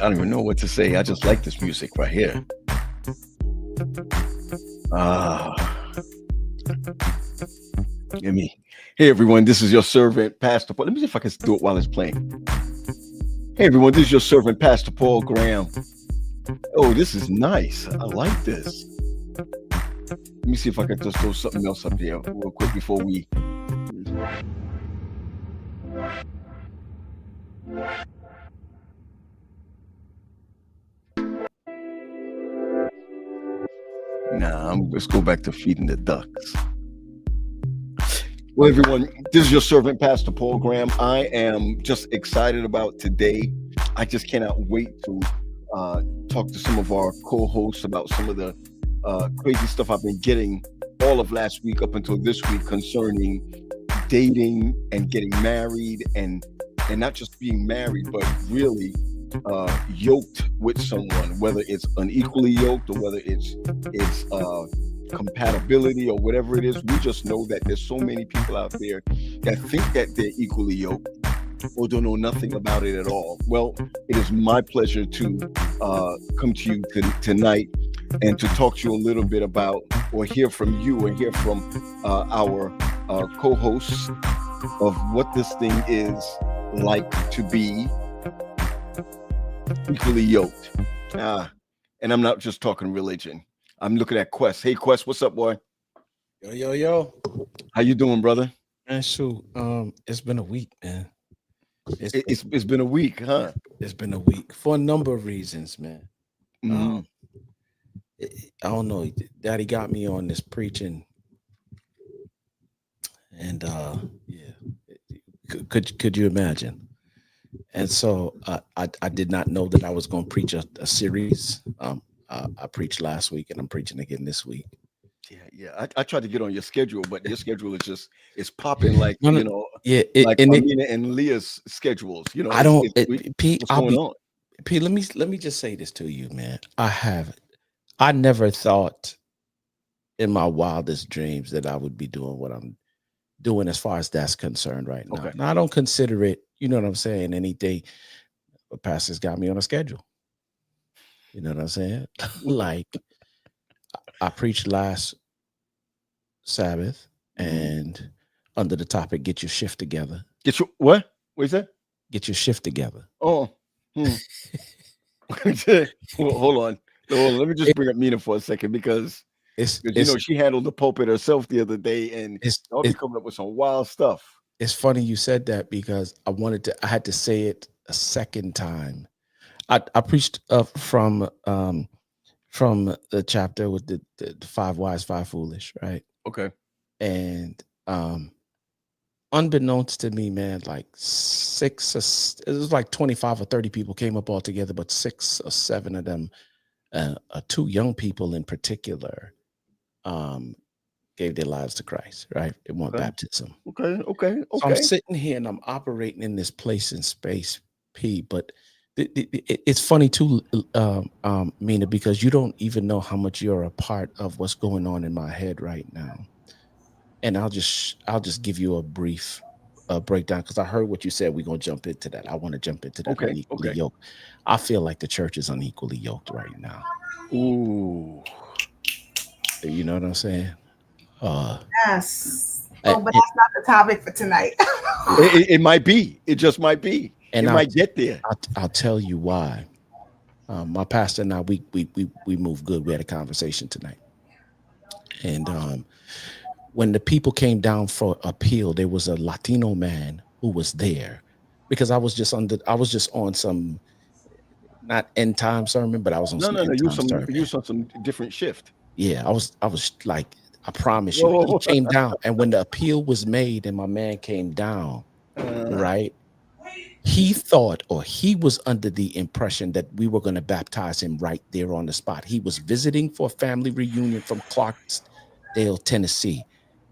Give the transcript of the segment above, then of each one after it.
don't even know what to say. I just like this music right here. Ah, let me. Hey everyone, this is your servant, Pastor Paul. Let me see if I can do it while it's playing. Hey everyone, this is your servant, Pastor Paul Graham. Oh, this is nice. I like this. Let me see if I can just throw something else up here real quick before we. Let's go back to feeding the ducks. Well, everyone, this is your servant, Pastor Paul Graham. I am just excited about today. I just cannot wait to talk to some of our co-hosts about some of the crazy stuff I've been getting all of last week up until this week concerning dating and getting married and not just being married, but really yoked with someone, whether it's unequally yoked or whether it's compatibility or whatever it is. We just know that there's so many people out there that think that they're equally yoked or don't know nothing about it at all. Well, it is my pleasure to come to you tonight and to talk to you a little bit about, or hear from you and hear from our co-hosts of what this thing is like to be equally yoked. And I'm not just talking religion. I'm looking at Quest. Hey Quest, what's up, boy? Yo. How you doing, brother? Man, shoot. It's been a week, man. It's been a week, huh? It's been a week for a number of reasons, man. Mm-hmm. I don't know. Daddy got me on this preaching, and could you imagine? And so I did not know that I was going to preach a series. I preached last week, and I'm preaching again this week. Yeah. I tried to get on your schedule, but your schedule is popping like like Amina and Leah's schedules. You know, I don't. Pete, what's going on? Pete, let me just say this to you, man. I never thought in my wildest dreams that I would be doing what I'm doing as far as that's concerned right now. Okay. Now, I don't consider it, you know what I'm saying, anything. But pastor's got me on a schedule. You know what I'm saying? Like, I preached last Sabbath and under the topic, get your shift together. Get your what? What is that? Get your shift together. Oh. Well, hold on. Let me just bring up Mina for a second because she handled the pulpit herself the other day and I'll be coming up with some wild stuff. It's funny you said that because I had to say it a second time. I preached from the chapter with the 5 wise, 5 foolish, right? Okay. And unbeknownst to me, man, like it was like 25 or 30 people came up all together, but 6 or 7 of them, 2 young people in particular, gave their lives to Christ, right? They want baptism. Okay. So I'm sitting here and I'm operating in this place and space, P, but it's funny too, Mina, because you don't even know how much you're a part of what's going on in my head right now. And I'll just give you a brief breakdown because I heard what you said. We're gonna jump into that. I want to jump into that. Unequally yoked. I feel like the church is unequally yoked right now. Ooh, you know what I'm saying? Yes. But that's not the topic for tonight. it might be. It just might be. And it might get there. I'll tell you why. My pastor and I, we moved good. We had a conversation tonight, and when the people came down for appeal, there was a Latino man who was there because I was just on some not end time sermon, but I was on some end time sermon. You was on some different shift. Yeah, I was like, I promise you, he came down, and when the appeal was made, and my man came down, right. He thought, or he was under the impression that we were going to baptize him right there on the spot. He was visiting for a family reunion from Clarksdale, Tennessee,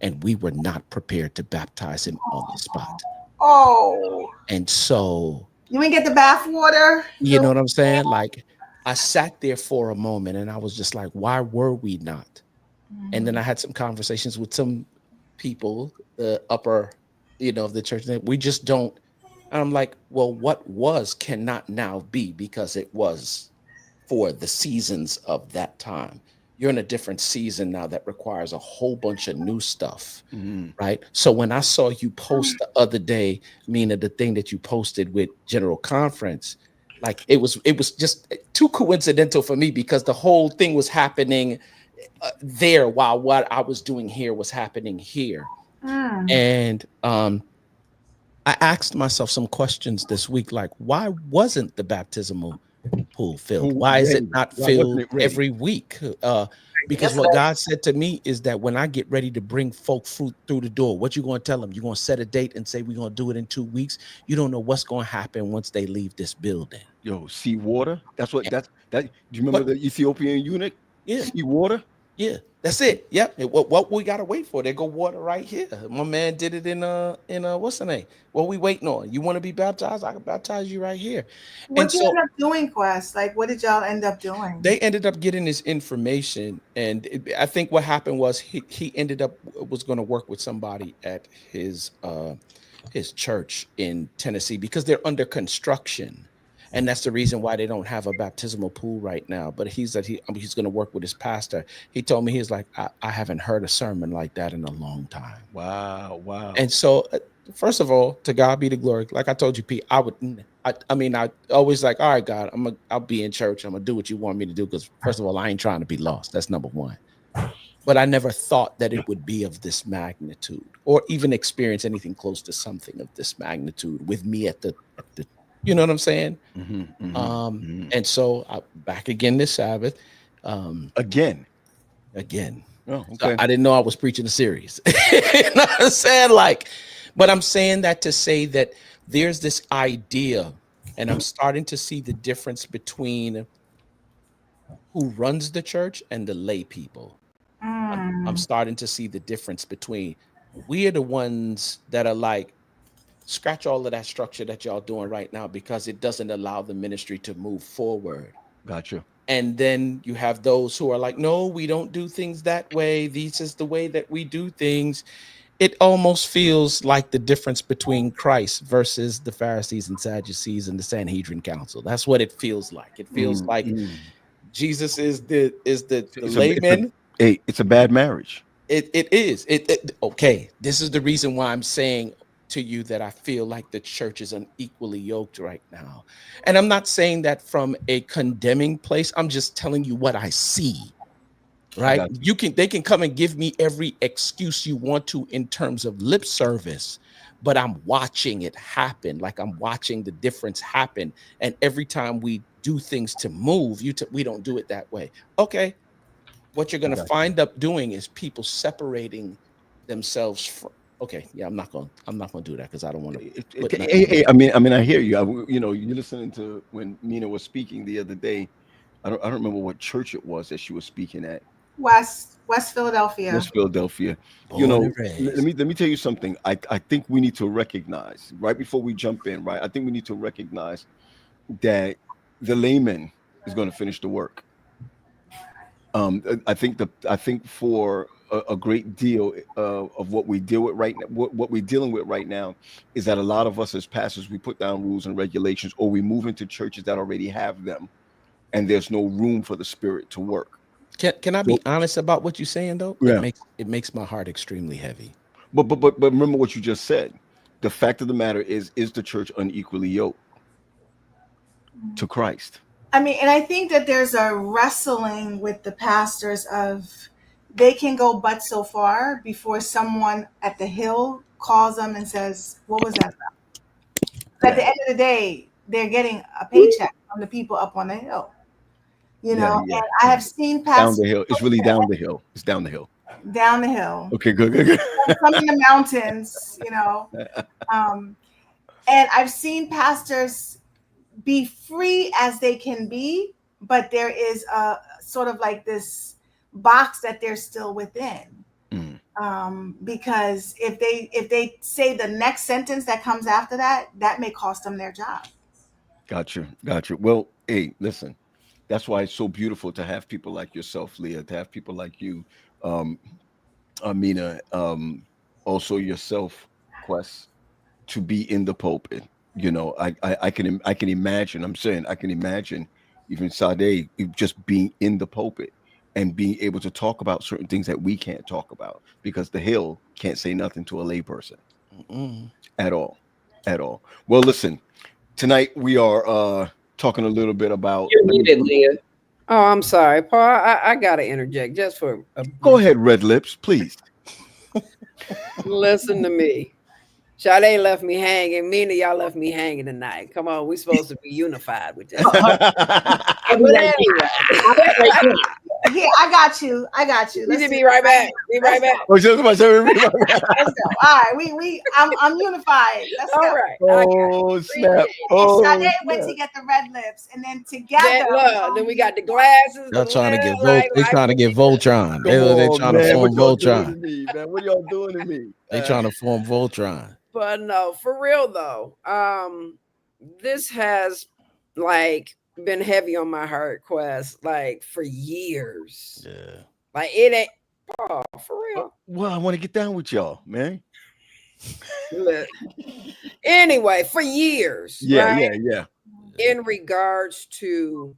and we were not prepared to baptize him on the spot. Oh. And so... You ain't get the bath water? You know what I'm saying? Like, I sat there for a moment, and I was just like, why were we not? And then I had some conversations with some people, the upper, of the church. We just don't And I'm like, well, what was cannot now be because it was for the seasons of that time. You're in a different season now that requires a whole bunch of new stuff, Mhm. right? So when I saw you post the other day, Mina, the thing that you posted with General Conference, like it was just too coincidental for me because the whole thing was happening there while what I was doing here was happening here. Mm. And I asked myself some questions this week, like why wasn't the baptismal pool filled? Who Why is it ready? not Why wasn't filled it ready? every week? Because what Yesterday. God said to me is that when I get ready to bring folk fruit through the door, what you going to tell them? You're going to set a date and say we're going to do it in 2 weeks. You don't know what's going to happen once they leave this building. Yo, sea water. That's what Yeah. that's that. Do you remember But the Ethiopian eunuch? yeah, Sea water. yeah, that's it. Yep. And what we gotta wait for? They go water right here. My man did it in what's the name? What we waiting on? You want to be baptized? I can baptize you right here. And What you so end up doing, Quest? Like, what did y'all end up doing? they ended up getting this information, and I think what happened was he ended up was going to work with somebody at his church in Tennessee because they're under construction. And that's the reason why they don't have a baptismal pool right now. But he said he's going to work with his pastor. He told me, he's like, I haven't heard a sermon like that in a long time. Wow, wow. And so, first of all, to God be the glory. Like I told you, Pete, I mean, I always like, all right, God, I'll be in church. I'm gonna do what you want me to do. Because first of all, I ain't trying to be lost. That's number one. But I never thought that it would be of this magnitude, or even experience anything close to something of this magnitude with me at the, you know what I'm saying? Mhm, mhm, mhm. And so back again this Sabbath, Again. again. Oh, So okay. I didn't know I was preaching a series. You know what I'm saying? Like, but I'm saying that to say that there's this idea, and I'm starting to see the difference between who runs the church and the lay people. I'm Mm. starting to see the difference between we are the ones that are like, scratch all of that structure that y'all doing right now because it doesn't allow the ministry to move forward. Gotcha. And then you have those who are like, no, we don't do things that way. This is the way that we do things. It almost feels like the difference between Christ versus the Pharisees and Sadducees and the Sanhedrin Council. That's what it feels like. It feels Mm, like mm. Jesus is the It's a layman. hey, it's a bad marriage. It is. Okay. This is the reason why I'm saying to you that I feel like the church is unequally yoked right now. And I'm not saying that from a condemning place. I'm just telling you what I see. I Right? got you. They can come and give me every excuse you want to in terms of lip service, but I'm watching it happen. Like I'm watching the difference happen. And every time we do things to move, we don't do it that way. Okay, what you're I going to got find up doing is people separating themselves from, okay, yeah, I'm not going to do that because I don't want to you. put nothing Hey, on. hey, I mean, I hear you. You know, you're listening to when Nina was speaking the other day. I don't remember what church it was that she was speaking at. West Philadelphia. West Philadelphia. You Born know, and raised. let me tell you something. I think we need to recognize right before we jump in. Right, I think we need to recognize that the layman is going to finish the work. I think for a great deal of what we deal with right now, what we're dealing with right now, is that a lot of us as pastors we put down rules and regulations, or we move into churches that already have them, and there's no room for the spirit to work. Can I So be honest about what you're saying though? yeah, It makes my heart extremely heavy. but remember what you just said. The fact of the matter is the church unequally yoked to Christ? I mean, and I think that there's a wrestling with the pastors of they can go but so far before someone at the hill calls them and says, "What was that about?" At the Yeah, end of the day, they're getting a paycheck from the people up on the hill. You yeah, know, yeah, and I yeah. have seen Down pastors the hill. It's really down the hill. It's down the hill. down the hill, Okay, good, good, some in the mountains, you know. good. Um, and I've seen pastors be free as they can be, but there is a sort of like this box that they're still within. Mm, Because if they say the next sentence that comes after that, that may cost them their job. gotcha, gotcha. Well, hey, listen. That's why it's so beautiful to have people like yourself, Leah, to have people like you, um, Amina, also yourself, Quest, to be in the pulpit. You know, I can imagine. I'm saying I can imagine even Sade just being in the pulpit and being able to talk about certain things that we can't talk about because the Hill can't say nothing to a layperson Mm-mm. at all, at all. Well, listen, tonight we are talking a little bit about. You're muted, Leah. Oh, I'm sorry, Paul. I gotta interject just for a Go ahead, Red Lips, please. listen to me. Sade left me hanging. Mina, y'all left me hanging tonight. Come on, we supposed to be unified with this. But anyway, here, I got you. you should be right back. Be right back. Oh, just about to be right back. Let's go. All right, I'm unified. Let's go. All right. Oh snap! And Oh, Sade went to snap. get the red lips, and then That together. love. Then we got the glasses. They're the trying to get love, like- They trying to get Voltron. Come They're on, trying to man. form What y'all doing to Voltron. me, man? What y'all doing to me? They trying to form Voltron. But no, for real though, this has like been heavy on my heart, Quest, like for years. Yeah. Like it ain't for real. Well, I want to get down with y'all, man. Look. Anyway, for years, right? Yeah. In regards to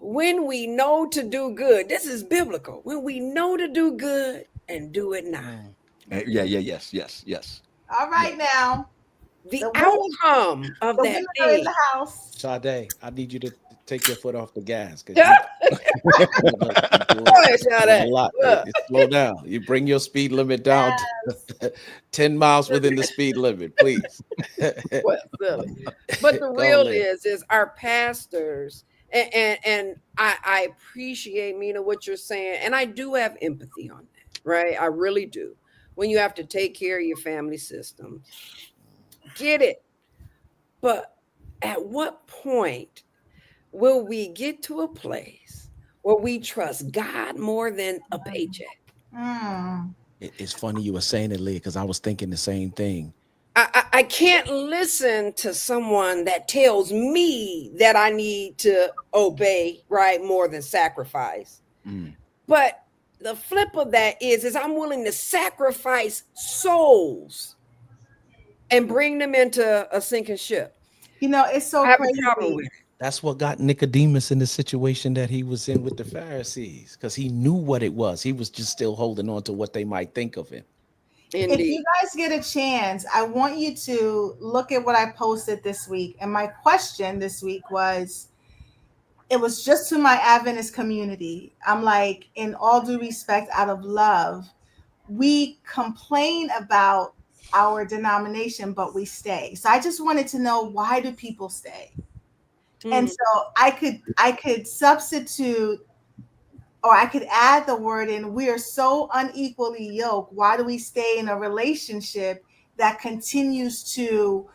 when we know to do good, this is biblical. When we know to do good and do it not. Yes. All right, now The The outcome of the that winner in thing. the house. Sade, I need you to take your foot off the gas. Go ahead, Sade. Look. Slow down. You bring your speed limit down to 10 miles within the speed limit, please. Well, silly. But the Go real ahead. is our pastors, and I appreciate, Mina, what you're saying, and I do have empathy on that, right? I really do. When you have to take care of your family system, get it. But at what point will we get to a place where we trust God more than a paycheck? It's funny you were saying it, Lee, because I was thinking the same thing. I can't listen to someone that tells me that I need to obey, right, more than sacrifice. But the flip of that is I'm willing to sacrifice souls and bring them into a sinking ship. You know, it's so I have a crazy. problem with it. That's what got Nicodemus in the situation that he was in with the Pharisees, because he knew what it was. He was just still holding on to what they might think of him. If Indeed. you guys get a chance, I want you to look at what I posted this week. And my question this week was, it was just to my Adventist community. I'm like, in all due respect, out of love, we complain about our denomination, but we stay. So I just wanted to know, why do people stay? And so I could substitute, or I could add the word in, we are so unequally yoked. Why do we stay in a relationship that continues to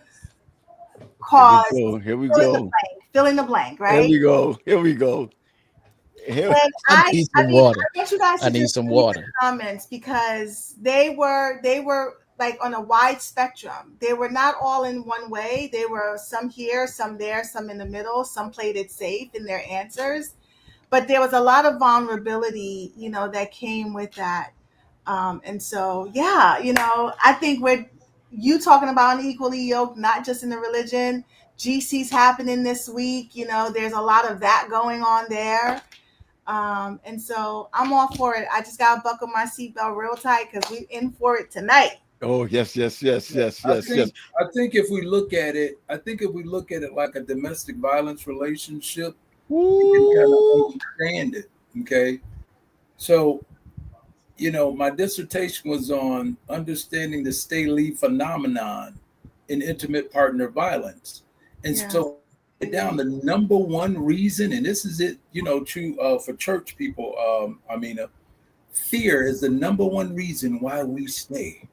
cause Here we go. fill in the blank, right? Here we go. And I need some water. I want you guys to I need just some read water. the comments, because they were like on a wide spectrum. They were not all in one way. They were some here, some there, some in the middle. Some played it safe in their answers, but there was a lot of vulnerability, you know, that came with that. And so, yeah, you know, I think you talking about unequally yoked, not just in the religion. GC's happening this week. You know, there's a lot of that going on there. And so I'm all for it. I just gotta buckle my seatbelt real tight because we're in for it tonight. Oh, yes. I think if we look at it, like a domestic violence relationship, you can kind of understand it. Okay. So, you know, my dissertation was on understanding the stay-leave phenomenon in intimate partner violence. And so down the number one reason, and this is it, you know, true for church people, fear is the number one reason why we stay.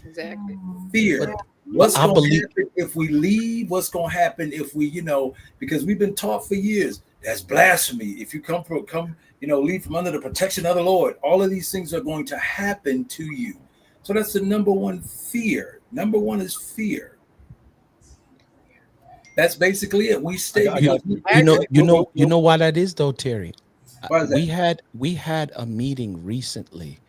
Exactly. Fear. What's going to happen if we leave? What's going to happen if we, you know, because we've been taught for years, that's blasphemy. If you leave from under the protection of the Lord, all of these things are going to happen to you. So that's the number one fear. Number one is fear. That's basically it. We stay. You know why that is though, Terry. Why is that? We had a meeting recently,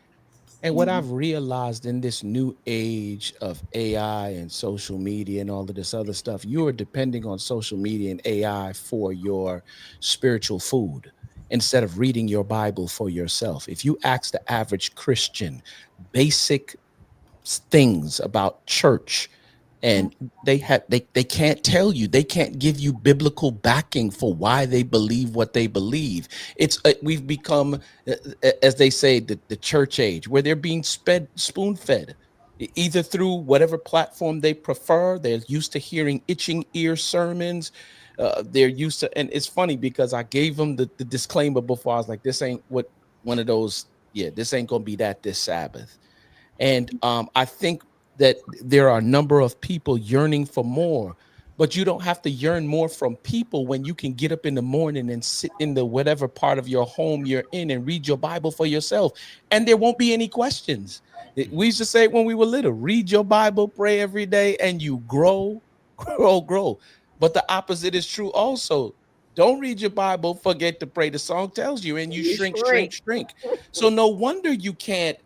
And what I've realized in this new age of AI and social media and all of this other stuff, you are depending on social media and AI for your spiritual food instead of reading your Bible for yourself. If you ask the average Christian basic things about church, and they can't tell you, they can't give you biblical backing for why they believe what they believe. It's we've become, as they say, the church age, where they're being spoon fed either through whatever platform they prefer. They're used to hearing itching ear sermons. They're used to, and it's funny because I gave them the disclaimer before. I was like, this ain't what one of those, this ain't gonna be that this Sabbath. And I think that there are a number of people yearning for more, but you don't have to yearn more from people when you can get up in the morning and sit in the whatever part of your home you're in and read your Bible for yourself. And there won't be any questions. We used to say when we were little, read your Bible, pray every day, and you grow, grow, grow. But the opposite is true also. Don't read your Bible, forget to pray. The song tells you, and you shrink, shrink, shrink. So no wonder you can't.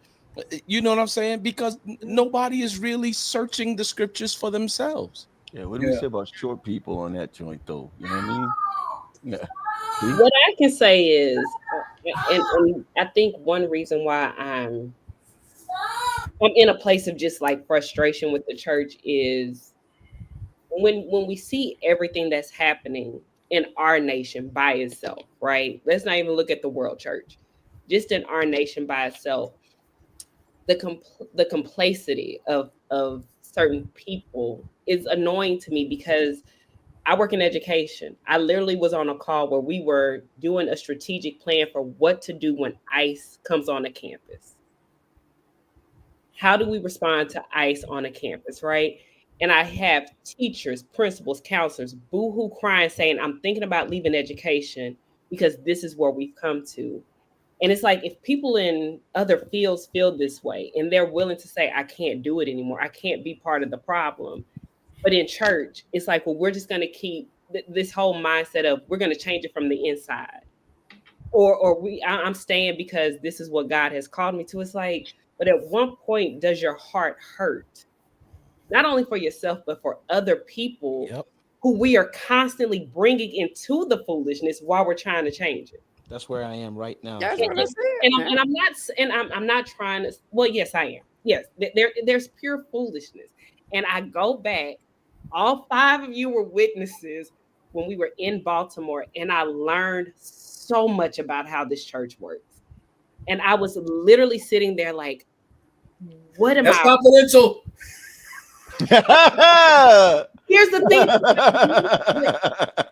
You know what I'm saying? Because nobody is really searching the scriptures for themselves. Yeah, what do we say about short people on that joint, though? You know what I mean? Yeah. See? What I can say is, and I think one reason why I'm in a place of just like frustration with the church is when we see everything that's happening in our nation by itself, right? Let's not even look at the world church. Just in our nation by itself, the complexity of certain people is annoying to me because I work in education. I literally was on a call where we were doing a strategic plan for what to do when ICE comes on the campus. How do we respond to ICE on a campus, right? And I have teachers, principals, counselors, boo-hoo crying, saying, I'm thinking about leaving education because this is where we've come to. And it's like, if people in other fields feel this way and they're willing to say, I can't do it anymore, I can't be part of the problem. But in church, it's like, well, we're just going to keep this whole mindset of we're going to change it from the inside. Or I'm staying because this is what God has called me to. It's like, but at one point, does your heart hurt? Not only for yourself, but for other people who we are constantly bringing into the foolishness while we're trying to change it. That's where I am right now. That's what I said. I'm not trying to. Well, yes, I am. Yes, there's pure foolishness, and I go back. All 5 of you were witnesses when we were in Baltimore, and I learned so much about how this church works. And I was literally sitting there like, "What am I?" That's confidential. Here's the thing.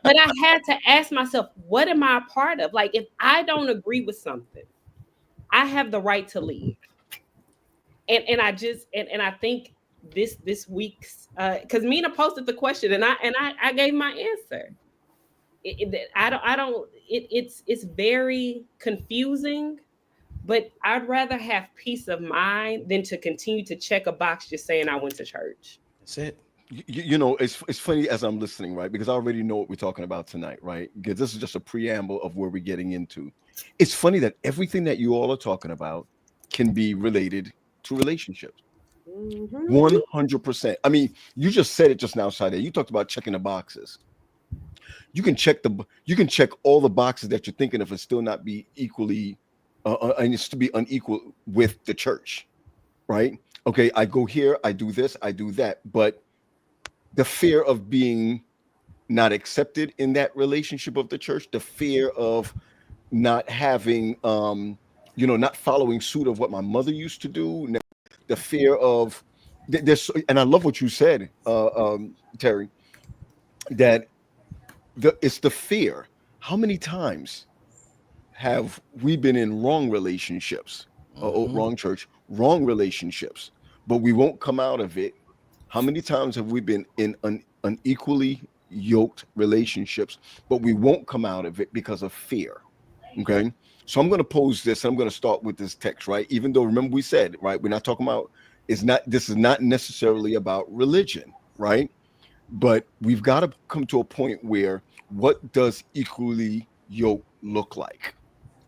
But I had to ask myself, what am I a part of? Like, if I don't agree with something, I have the right to leave. And I just and I think this week's because Mina posted the question and I gave my answer. It's very confusing, but I'd rather have peace of mind than to continue to check a box just saying I went to church. That's it. You know, it's funny as I'm listening, right? Because I already know what we're talking about tonight, right? Because this is just a preamble of where we're getting into. It's funny that everything that you all are talking about can be related to relationships. 100%. I mean, you just said it just now, Sade. You talked about checking the boxes. You can check all the boxes that you're thinking of and still not be equally, and it's to be unequal with the church, right? Okay, I go here, I do this, I do that, but the fear of being not accepted in that relationship of the church, the fear of not having, not following suit of what my mother used to do, the fear of this. And I love what you said, Terry, that it's the fear. How many times have we been in wrong relationships, wrong church, wrong relationships, but we won't come out of it? How many times have we been in unequally yoked relationships, but we won't come out of it because of fear? Okay. So I'm going to pose this. I'm going to start with this text, right? Even though, remember we said, right, we're not talking about, this is not necessarily about religion, right? But we've got to come to a point where what does equally yoked look like?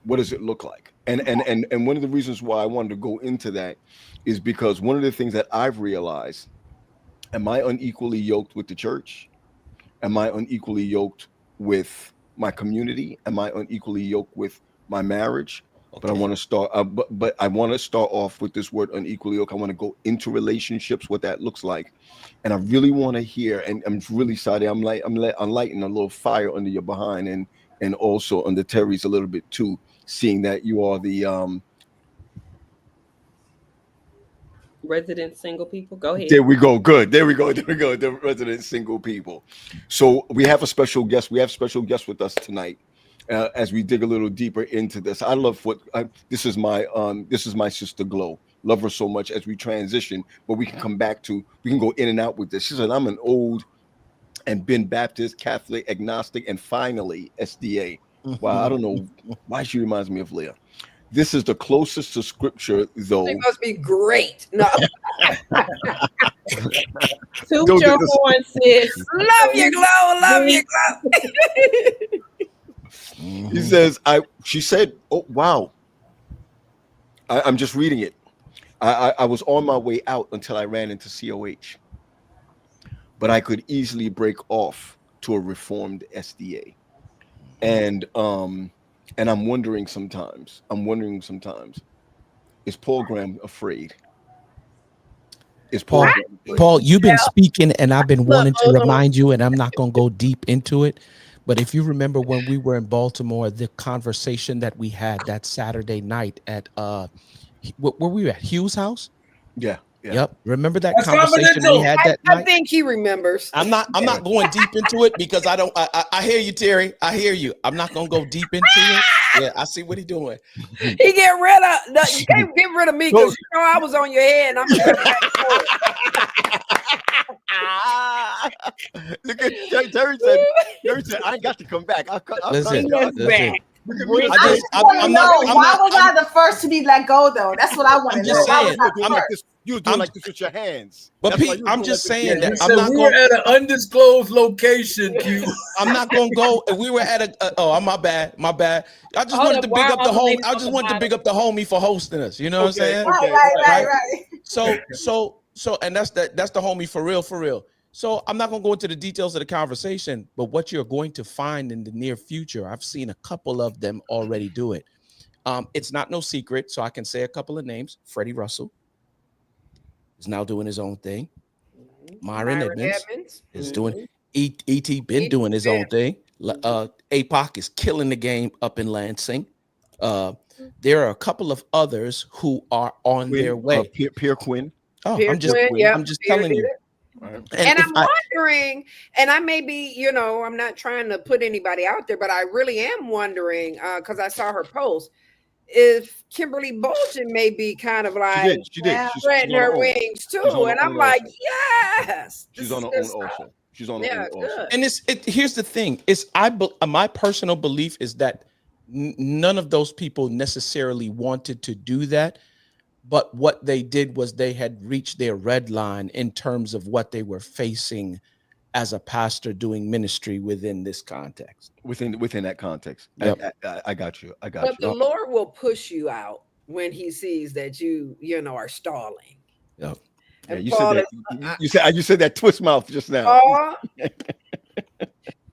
What does it look like? And one of the reasons why I wanted to go into that is because one of the things that I've realized, am I unequally yoked with the church? Am I unequally yoked with my community? Am I unequally yoked with my marriage? But I Okay. want to start. But I want to start off with this word unequally yoked. I want to go into relationships, what that looks like, and I really want to hear. And I'm really sorry. I'm lighting a little fire under your behind, and also under Terry's a little bit too. Seeing that you are the Resident single people. Go ahead. There we go. Good. There we go. There we go. The resident single people. So we have a special guest. We have special guests with us tonight. As we dig a little deeper into this, I love this is my sister Glow. Love her so much as we transition, but we can go in and out with this. She said, I'm an old and been Baptist, Catholic, agnostic, and finally SDA. Wow, I don't know why she reminds me of Leah. This is the closest to scripture, though. It must be great. No, Toot your horn, sis. love you, Glow. Love you, Glow. He says, she said, oh, wow. I'm just reading it. I was on my way out until I ran into COH. But I could easily break off to a reformed SDA. And I'm wondering sometimes, is Paul Graham afraid? Is Paul Graham afraid? Paul, you've been speaking, and I've been wanting to remind you, and I'm not going to go deep into it. But if you remember when we were in Baltimore, the conversation that we had that Saturday night at where were we at? Hugh's house? Yeah. Yep. Remember that conversation we had that night? I think he remembers. I'm not going deep into it because I hear you, Terry. I hear you. I'm not gonna go deep into it. Yeah, I see what he's doing. He get rid of you can't get rid of me because you know I was on your head and I'm Look at Terry said, I got to come back. Listen. Why was I the first to be let go, though? That's what I want to know. You were doing like this with your hands. But Pete, I'm just saying that I'm not going at an undisclosed location, Q. I'm not going to go. We were at my bad. I just wanted to big up the home. I just wanted to big up the homie for hosting us. You know what I'm saying? Right. So, and that's the homie for real. So I'm not going to go into the details of the conversation, but what you're going to find in the near future, I've seen a couple of them already do it. It's not no secret, so I can say a couple of names. Freddie Russell is now doing his own thing. Myron Edmonds is doing. E.T. been doing his own thing. APOC is killing the game up in Lansing. There are a couple of others who are on their way. Pierre Quinn. Oh, I'm just telling you. Right. And I'm wondering, and I may be, I'm not trying to put anybody out there, but I really am wondering, because I saw her post, if Kimberly Bolton may be kind of like she did. spreading her wings too. And I'm like, yes. She's on her own also. She's on her own also. And here's the thing. My personal belief is that none of those people necessarily wanted to do that. But what they did was they had reached their red line in terms of what they were facing as a pastor doing ministry within this context. Within that context. Yep. I got you. But the Lord will push you out when he sees that you are stalling. Yep. Yeah, you said that twist mouth just now.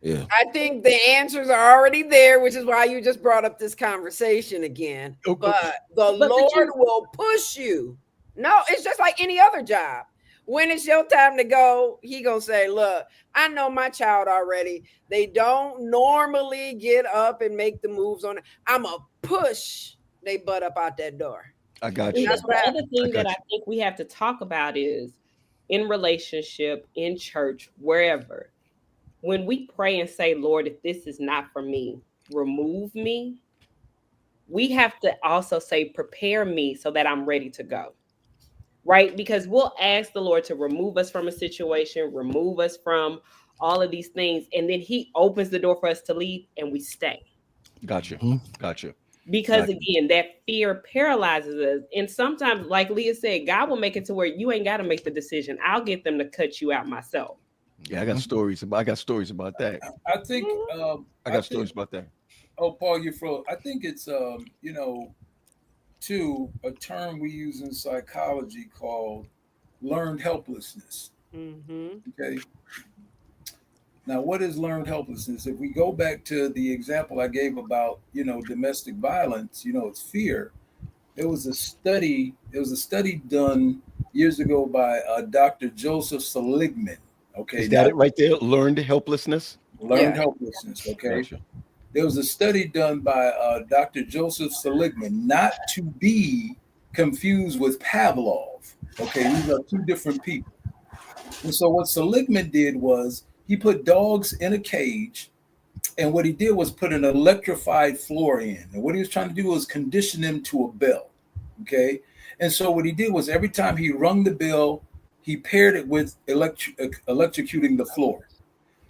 Yeah. I think the answers are already there, which is why you just brought up this conversation again. Okay. But the Lord will push you. No, it's just like any other job. When it's your time to go, he gonna say, look, I know my child already. They don't normally get up and make the moves on it. I'm a push they butt up out that door. I got you. The other thing that I think we have to talk about is in relationship, in church, wherever. When we pray and say, Lord, if this is not for me, remove me, we have to also say, prepare me so that I'm ready to go, right? Because we'll ask the Lord to remove us from a situation, remove us from all of these things, and then he opens the door for us to leave and we stay. Gotcha. Because again, that fear paralyzes us. And sometimes, like Leah said, God will make it to where you ain't got to make the decision. I'll get them to cut you out myself. Yeah, I got stories about that. I think I got stories about that. Oh, Paul, you're fro. I think it's to a term we use in psychology called learned helplessness. Okay. Now, what is learned helplessness? If we go back to the example I gave about, domestic violence, it's fear. There was a study. There was a study done years ago by Dr. Joseph Seligman. Okay, Is that it right there? Learned helplessness. learned Yeah. helplessness. Okay, Gotcha. there was a study done by Dr. Joseph Seligman, not to be confused with Pavlov. Okay, these are two different people. And so what Seligman did was he put dogs in a cage, and what he did was put an electrified floor in. And what he was trying to do was condition them to a bell. Okay. And so what he did was every time he rung the bell, he paired it with electrocuting the floor.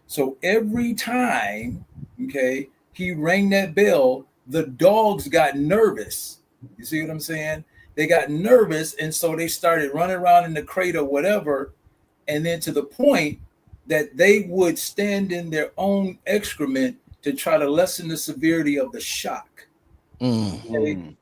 So every time, okay, he rang that bell, the dogs got nervous. You see what I'm saying? They got nervous, and so they started running around in the crate or whatever, and then to the point that they would stand in their own excrement to try to lessen the severity of the shock. Okay?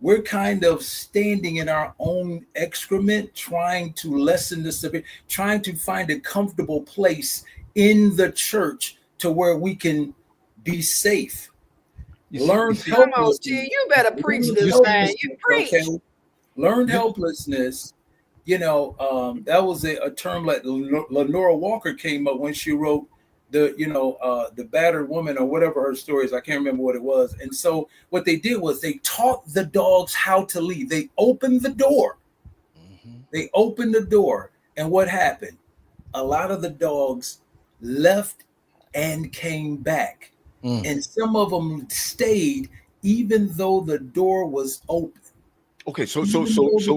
We're kind of standing in our own excrement, trying to lessen the severity, trying to find a comfortable place in the church to where we can be safe. Learned Come on, helplessness. Steve. You better preach this, man. You preach. Okay? Learned helplessness. That was a term like Lenora Walker came up when she wrote the battered woman or whatever her story is. I can't remember what it was. And so what they did was they taught the dogs how to leave. They opened the door. They opened the door. And what happened? A lot of the dogs left and came back. And some of them stayed even though the door was open. Okay, so the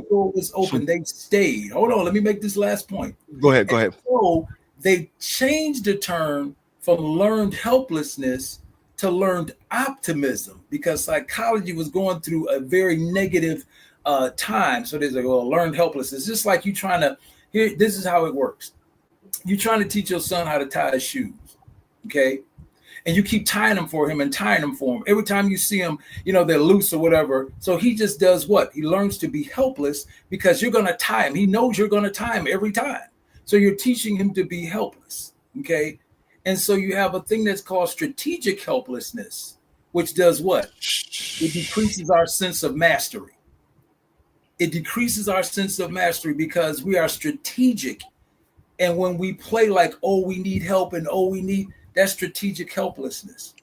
door was open. They stayed. Hold on, let me make this last point. Go ahead. So they changed the term from learned helplessness to learned optimism because psychology was going through a very negative time. So there's learned helplessness. It's just like you trying to here. This is how it works. You're trying to teach your son how to tie his shoes, okay? And you keep tying them for him and tying them for him. Every time you see him, they're loose or whatever. So he just does what? He learns to be helpless because you're going to tie him. He knows you're going to tie him every time. So you're teaching him to be helpless, okay? And so you have a thing that's called strategic helplessness, which does what? It decreases our sense of mastery. It decreases our sense of mastery because we are strategic. And when we play like, oh, we need help and that's strategic helplessness.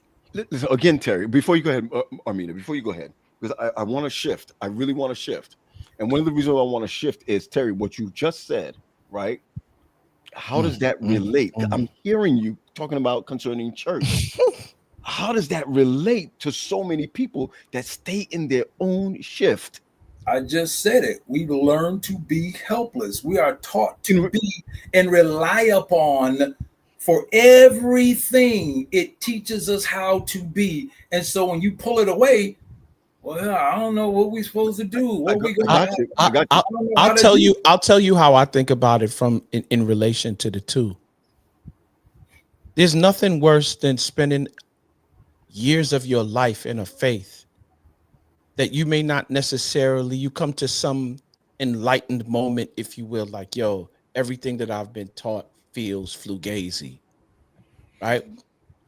Again, Terry, before you go ahead, Armina, before you go ahead, because I want to shift. I really want to shift. And one of the reasons I want to shift is, Terry, what you just said, right? How does that relate? I'm hearing you talking about concerning church. How does that relate to so many people that stay in their own shift? I just said it. We learn to be helpless. We are taught to be and rely upon for everything. It teaches us how to be. And so when you pull it away, well, I don't know what we're supposed to do. What we gonna I'll tell you how I think about it in relation to the two. There's nothing worse than spending years of your life in a faith that you may not necessarily, you come to some enlightened moment, if you will, like, yo, everything that I've been taught feels fugazi, right?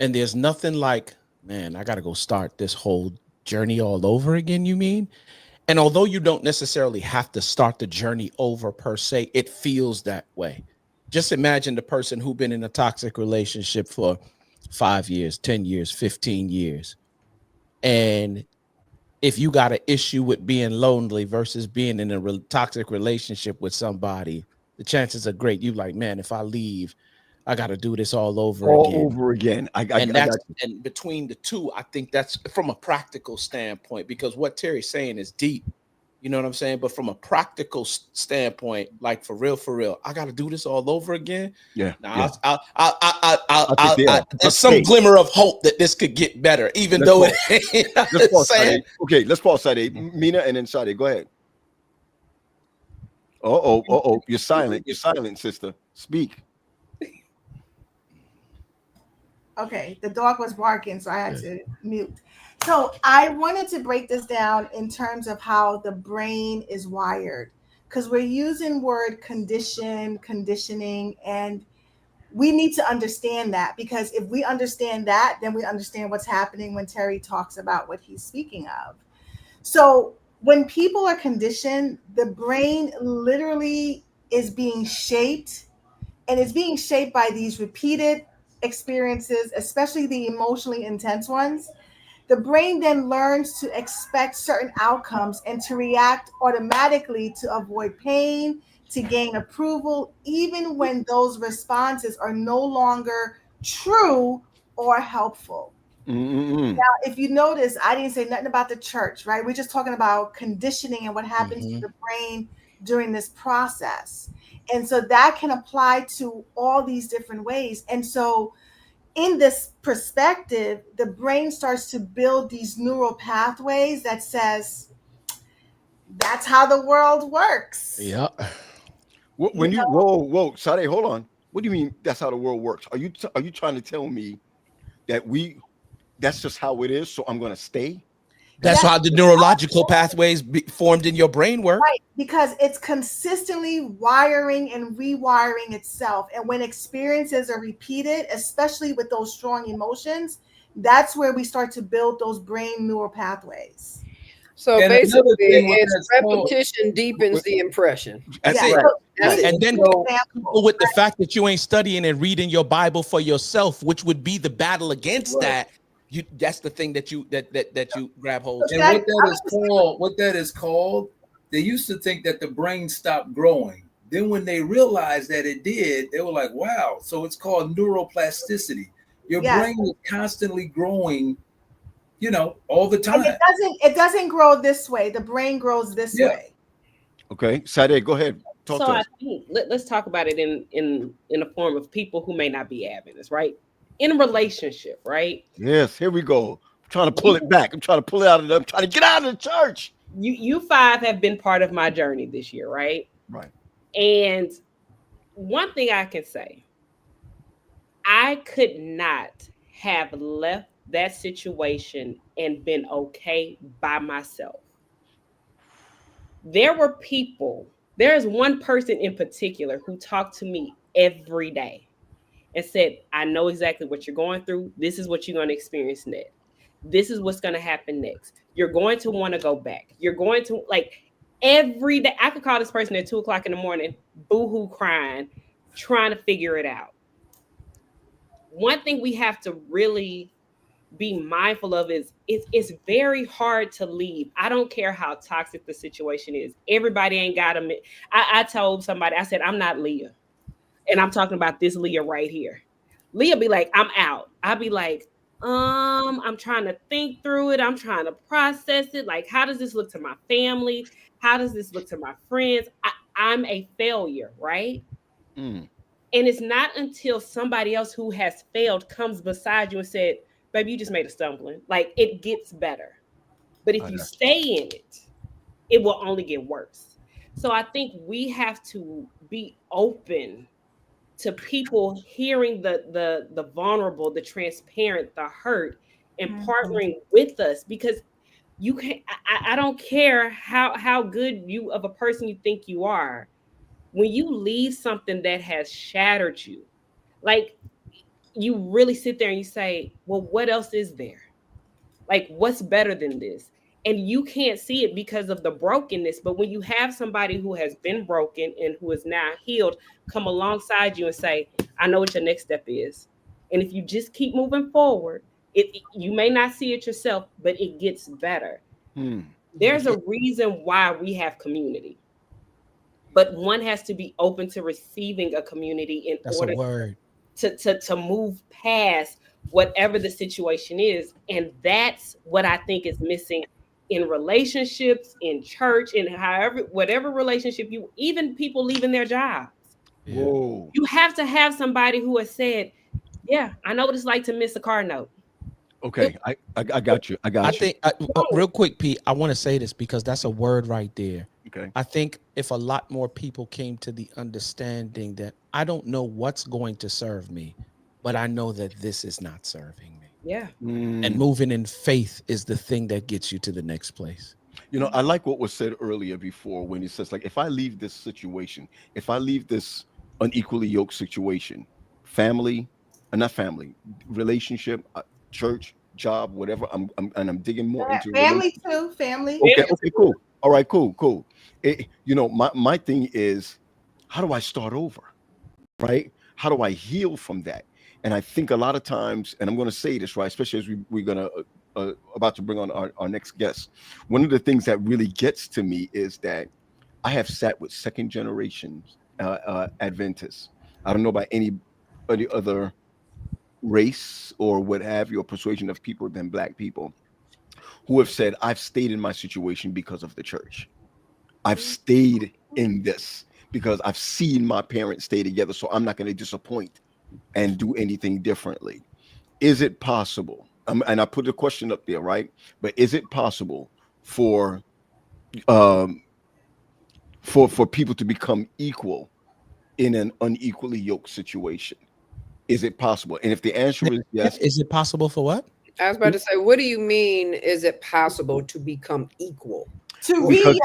And there's nothing like, man, I got to go start this whole journey all over again, you mean? And although you don't necessarily have to start the journey over per se, it feels that way. Just imagine the person who's been in a toxic relationship for 5 years, 10 years, 15 years. And if you got an issue with being lonely versus being in a toxic relationship with somebody, the chances are great. You like, man, if I leave, I got to do this all over again. And between the two, I think that's from a practical standpoint, because what Terry's saying is deep. You know what I'm saying? But from a practical standpoint, like for real, I got to do this all over again. Yeah. Now, there's some glimmer of hope that this could get better, even though it ain't. Let's pause, Sade. Mina and then Sade, go ahead. You're silent. You're silent, sister. Speak. Okay, the dog was barking, so I had to mute. So I wanted to break this down in terms of how the brain is wired, because we're using word condition, conditioning, and we need to understand that, because if we understand that, then we understand what's happening when Terry talks about what he's speaking of. So when people are conditioned, the brain literally is being shaped, and it's being shaped by these repeated experiences, especially the emotionally intense ones. The brain then learns to expect certain outcomes and to react automatically to avoid pain, to gain approval, even when those responses are no longer true or helpful. Mm-mm. Now, if you notice, I didn't say nothing about the church, right? We're just talking about conditioning and what happens to the brain during this process. And so that can apply to all these different ways. And so in this perspective, the brain starts to build these neural pathways that says, that's how the world works. Yeah. When you whoa, Sade, hold on. What do you mean that's how the world works? Are you trying to tell me that that's just how it is, so I'm going to stay? That's how the neurological pathways formed in your brain work. Right, because it's consistently wiring and rewiring itself. And when experiences are repeated, especially with those strong emotions, that's where we start to build those brain neural pathways. So And basically, it's it's repetition deepens the impression. That's Yeah. it. That's it. And then So- coupled with the fact that you ain't studying and reading your Bible for yourself, which would be the battle against that. That's the thing that you grab hold to. And what that is called, they used to think that the brain stopped growing. Then when they realized that it did, they were like, wow. So it's called neuroplasticity. Your brain is constantly growing, all the time. And it doesn't grow this way. The brain grows this way. Okay, Sade, go ahead. Talk to us. I think let's talk about it in a form of people who may not be Adventists, right? In a relationship, right? Yes, here we go. I'm trying to pull it back. I'm trying to pull it out of I'm trying to get out of the church. You five have been part of my journey this year, right? Right. And one thing I can say, I could not have left that situation and been okay by myself. There's one person in particular who talked to me every day and said, I know exactly what you're going through. This is what you're going to experience next. This is what's going to happen next. You're going to want to go back. You're going to, every day. I could call this person at 2:00 in the morning, boo-hoo crying, trying to figure it out. One thing we have to really be mindful of is it's very hard to leave. I don't care how toxic the situation is. Everybody ain't got them. I told somebody, I said, I'm not Leah. And I'm talking about this Leah right here. Leah be like, I'm out. I'll be like, I'm trying to think through it. I'm trying to process it. Like, how does this look to my family? How does this look to my friends? I'm a failure, right? Mm. And it's not until somebody else who has failed comes beside you and said, baby, you just made a stumbling. Like, it gets better. But if you stay in it, it will only get worse. So I think we have to be open to people hearing the vulnerable, the transparent, the hurt, and partnering with us, because you can. I don't care how good you of a person you think you are. When you leave something that has shattered you, like, you really sit there and you say, well, what else is there? Like, what's better than this? And you can't see it because of the brokenness. But when you have somebody who has been broken and who is now healed come alongside you and say, I know what your next step is. And if you just keep moving forward, you may not see it yourself, but it gets better. There's a reason why we have community. But one has to be open to receiving a community in order to move past whatever the situation is. And that's what I think is missing in relationships, in church, in whatever relationship even people leaving their jobs. Whoa. You have to have somebody who has said, yeah, I know what it's like to miss a car note. Okay, I got you. I think real quick, Pete, I want to say this because that's a word right there. Okay. I think if a lot more people came to the understanding that I don't know what's going to serve me, but I know that this is not serving me. Yeah. And moving in faith is the thing that gets you to the next place. You know, I like what was said earlier before when he says, like, if I leave this situation, if I leave this unequally yoked situation, family, not family, relationship, church, job, whatever, I'm digging more into Family too. Family. Okay, cool. All right, cool. You know, my thing is, how do I start over? Right? How do I heal from that? And I think a lot of times, and I'm going to say this, right, especially as we're going to about to bring on our next guest. One of the things that really gets to me is that I have sat with second generation Adventists. I don't know about any other race or what have you, or persuasion of people than Black people, who have said, I've stayed in my situation because of the church. I've stayed in this because I've seen my parents stay together, so I'm not going to disappoint and do anything differently. Is it possible? And I put the question up there, right? But is it possible for people to become equal in an unequally yoked situation? Is it possible? And if the answer is yes, is it possible for what? I was about to say, what do you mean? Is it possible to become equal? To because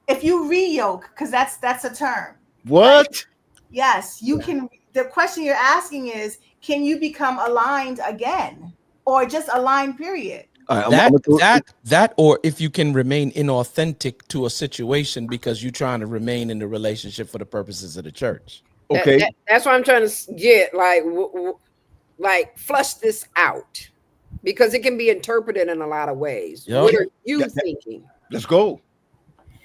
if you re-yoke, because that's a term. What? Right? Yes, you can. The question you're asking is, can you become aligned again, or just aligned? Period. That, or if you can remain inauthentic to a situation because you're trying to remain in the relationship for the purposes of the church. Okay, that's what I'm trying to get. Like flush this out, because it can be interpreted in a lot of ways. Yep. What are you thinking? Let's go.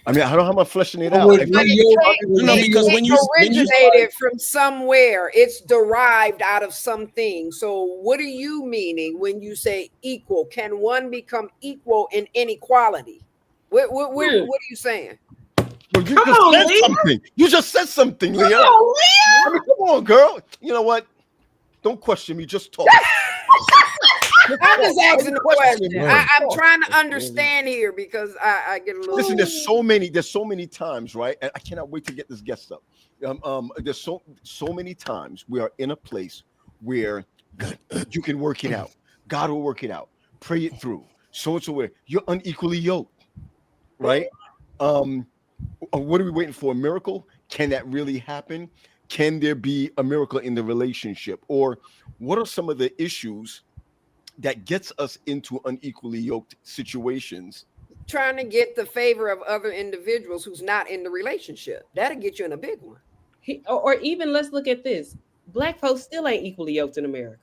I mean, how am I fleshing it out? Because when you originated from somewhere, it's derived out of something. So what are you meaning when you say equal? Can one become equal in inequality? What are you saying? Well, you just said something, Leah. I mean, come on, girl. You know what? Don't question me. Just talk. I'm just asking the question. I'm trying to understand here because I get a little. Listen, there's so many times, right? And I cannot wait to get this guest up. There's so many times we are in a place where you can work it out. God will work it out. Pray it through. So and so where you're unequally yoked, right? What are we waiting for? A miracle? Can that really happen? Can there be a miracle in the relationship? Or what are some of the issues that gets us into unequally yoked situations? Trying to get the favor of other individuals who's not in the relationship. That'll get you in a big one. Or even let's look at this. Black folks still ain't equally yoked in America.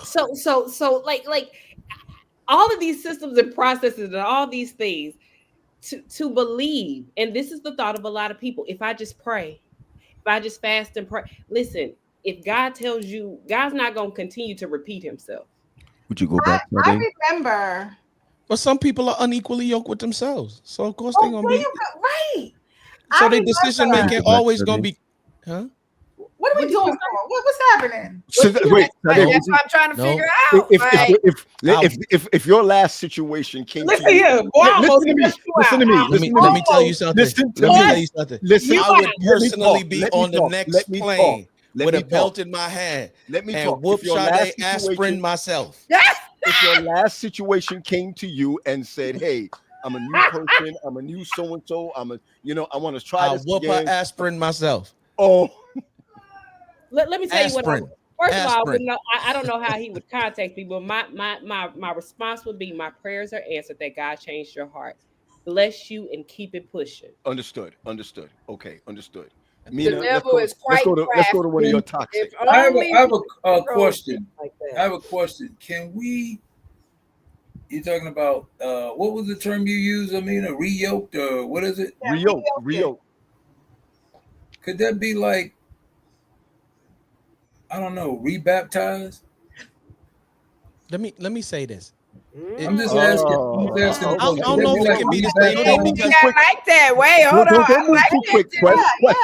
So like all of these systems and processes and all these things to believe, and this is the thought of a lot of people. If I just pray, if I just fast and pray, listen, if God tells you, God's not going to continue to repeat himself. Would you go back? I remember. Well, some people are unequally yoked with themselves. So, of course, they're going to be. Right. So, their decision making always going to be. Huh? What are we doing? What's happening? Wait, that's what I'm trying to figure out. If your last situation came listen to you, listen to me. Let me tell you something. Listen, I would personally be on the next plane with a belt in my hand and whoop Sade aspirin myself. If your last situation came to you and said, "Hey, I'm a new person. I'm a new so and so. I want to try this." I'll whoop her aspirin myself. Oh. Let me tell you what. First of all, I don't know how he would contact me, but my response would be, my prayers are answered, that God changed your heart. Bless you and keep it pushing. Understood. Okay, understood. The devil is quite let's go to one of your toxic. I have a question. I have a question. Can we? You're talking about what was the term you used? I mean, a re-yoked or what is it? Re-yoked. Could that be like, I don't know, rebaptized? Let me say this. I'm just asking. I don't know if it can be the same thing because I like that. Wait, hold on. Don't move too quick.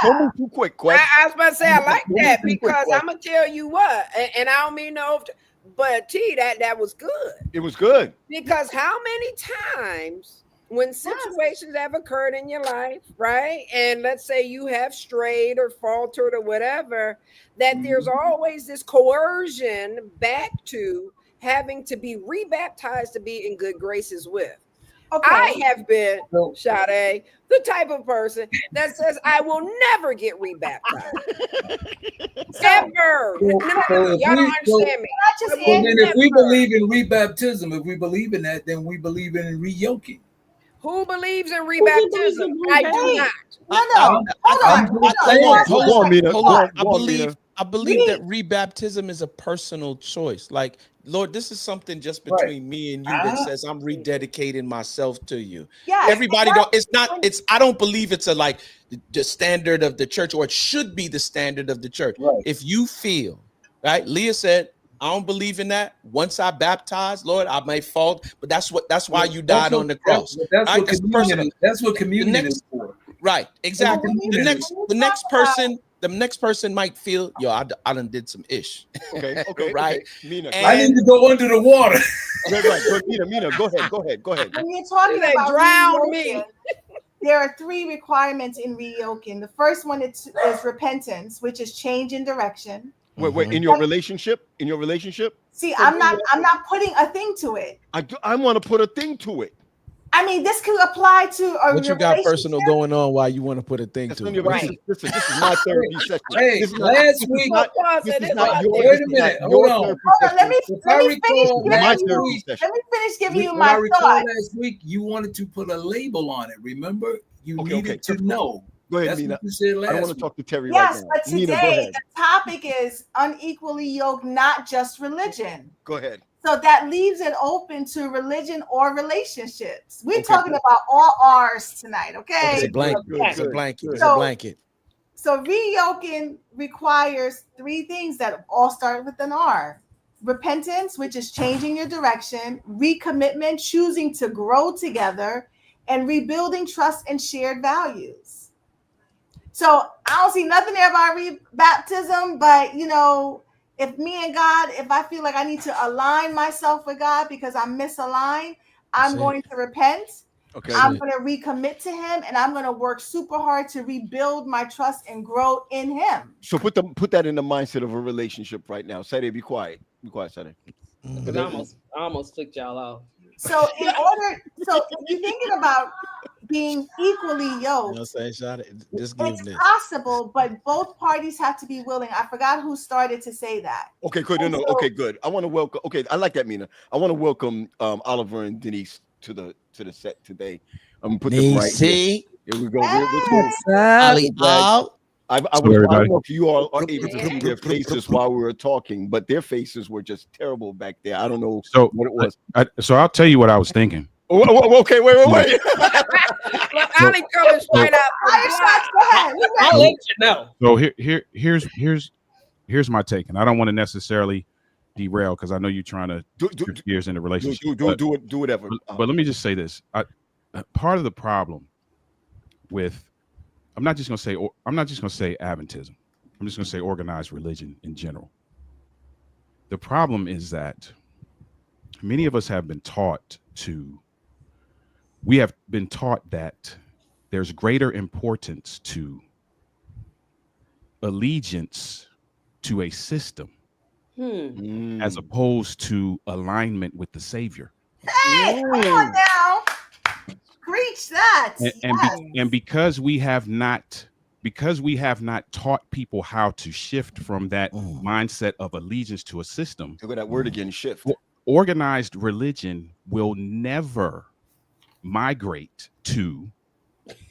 Don't move too quick. I was about to say I like that because I'm gonna tell you what, and I don't mean no, but T, that was good. It was good because how many times when situations have occurred in your life, right? And let's say you have strayed or faltered or whatever, that there's always this coercion back to having to be rebaptized to be in good graces with. Okay. I have been, Sade, the type of person that says I will never get rebaptized. Ever. No, y'all don't understand me. Then if we believe in rebaptism, if we believe in that, then we believe in re-yoking. Who believes in rebaptism? I do not. No. Hold on. I believe that rebaptism is a personal choice. Like, Lord, this is something just between me and you that says I'm rededicating myself to you. Yeah, everybody don't. It's not. It's. I don't believe it's a like the standard of the church, or it should be the standard of the church. Right. If you feel right, Leah said, I don't believe in that. Once I baptize, Lord, I may fall, but that's why you died on the cross. That's what communion is for. Right, exactly. The next person might feel, yo, I done did some ish. Okay, right. Okay. Mina, I need to go under the water. right. Mina, go ahead. When you're talking about drown me, there are 3 requirements in reyoking. The first one is repentance, which is change in direction. Wait, in your relationship? See, I'm not putting a thing to it. I want to put a thing to it. I mean, this could apply to what you got personal going on while you want to put a thing to it. Right. Listen, this is my therapy session. Hey, last week, this is not your. Wait a minute. Hold on. Let me finish giving you my thoughts. Last week, you wanted to put a label on it. Remember, you needed to know. Go ahead, That's Mina. what you said last I don't want to week. talk to Terry Yes, right now. but today the topic is unequally yoked, not just religion. Go ahead. So that leaves it open to religion or relationships. We're talking about all R's tonight, okay? It's a blanket. It's a blanket. It's a blanket. So reyoking requires 3 things that all start with an R. Repentance, which is changing your direction, recommitment, choosing to grow together, and rebuilding trust and shared values. So I don't see nothing there about rebaptism, but if me and God, if I feel like I need to align myself with God because I'm misaligned, I'm going to repent. Okay. I'm going to recommit to Him, and I'm going to work super hard to rebuild my trust and grow in Him. So put that in the mindset of a relationship right now. Sade, be quiet. Be quiet, Sade. I almost flicked y'all off. So if you're thinking about being equally yoked, it's possible, but both parties have to be willing. I forgot who started to say that. Okay, good. No, okay, good. I want to welcome. Okay, I like that, Mina. I want to welcome Oliver and Denise to the set today. I'm gonna put them right here. Here we go. I don't know if you all are able to see their faces while we were talking, but their faces were just terrible back there. I don't know what it was. So I'll tell you what I was thinking. Okay, wait. Ali coming straight out. I'll let you know. So here's my take, and I don't want to necessarily derail because I know you're trying to shift gears in the relationship. Do whatever. But let me just say this: part of the problem with I'm not just gonna say Adventism. I'm just gonna say organized religion in general. The problem is that many of us have been taught that there's greater importance to allegiance to a system as opposed to alignment with the Savior. Hey, come on now. Preach that. And because we have not taught people how to shift from that mindset of allegiance to a system. Look at that word again, shift. Organized religion will never migrate to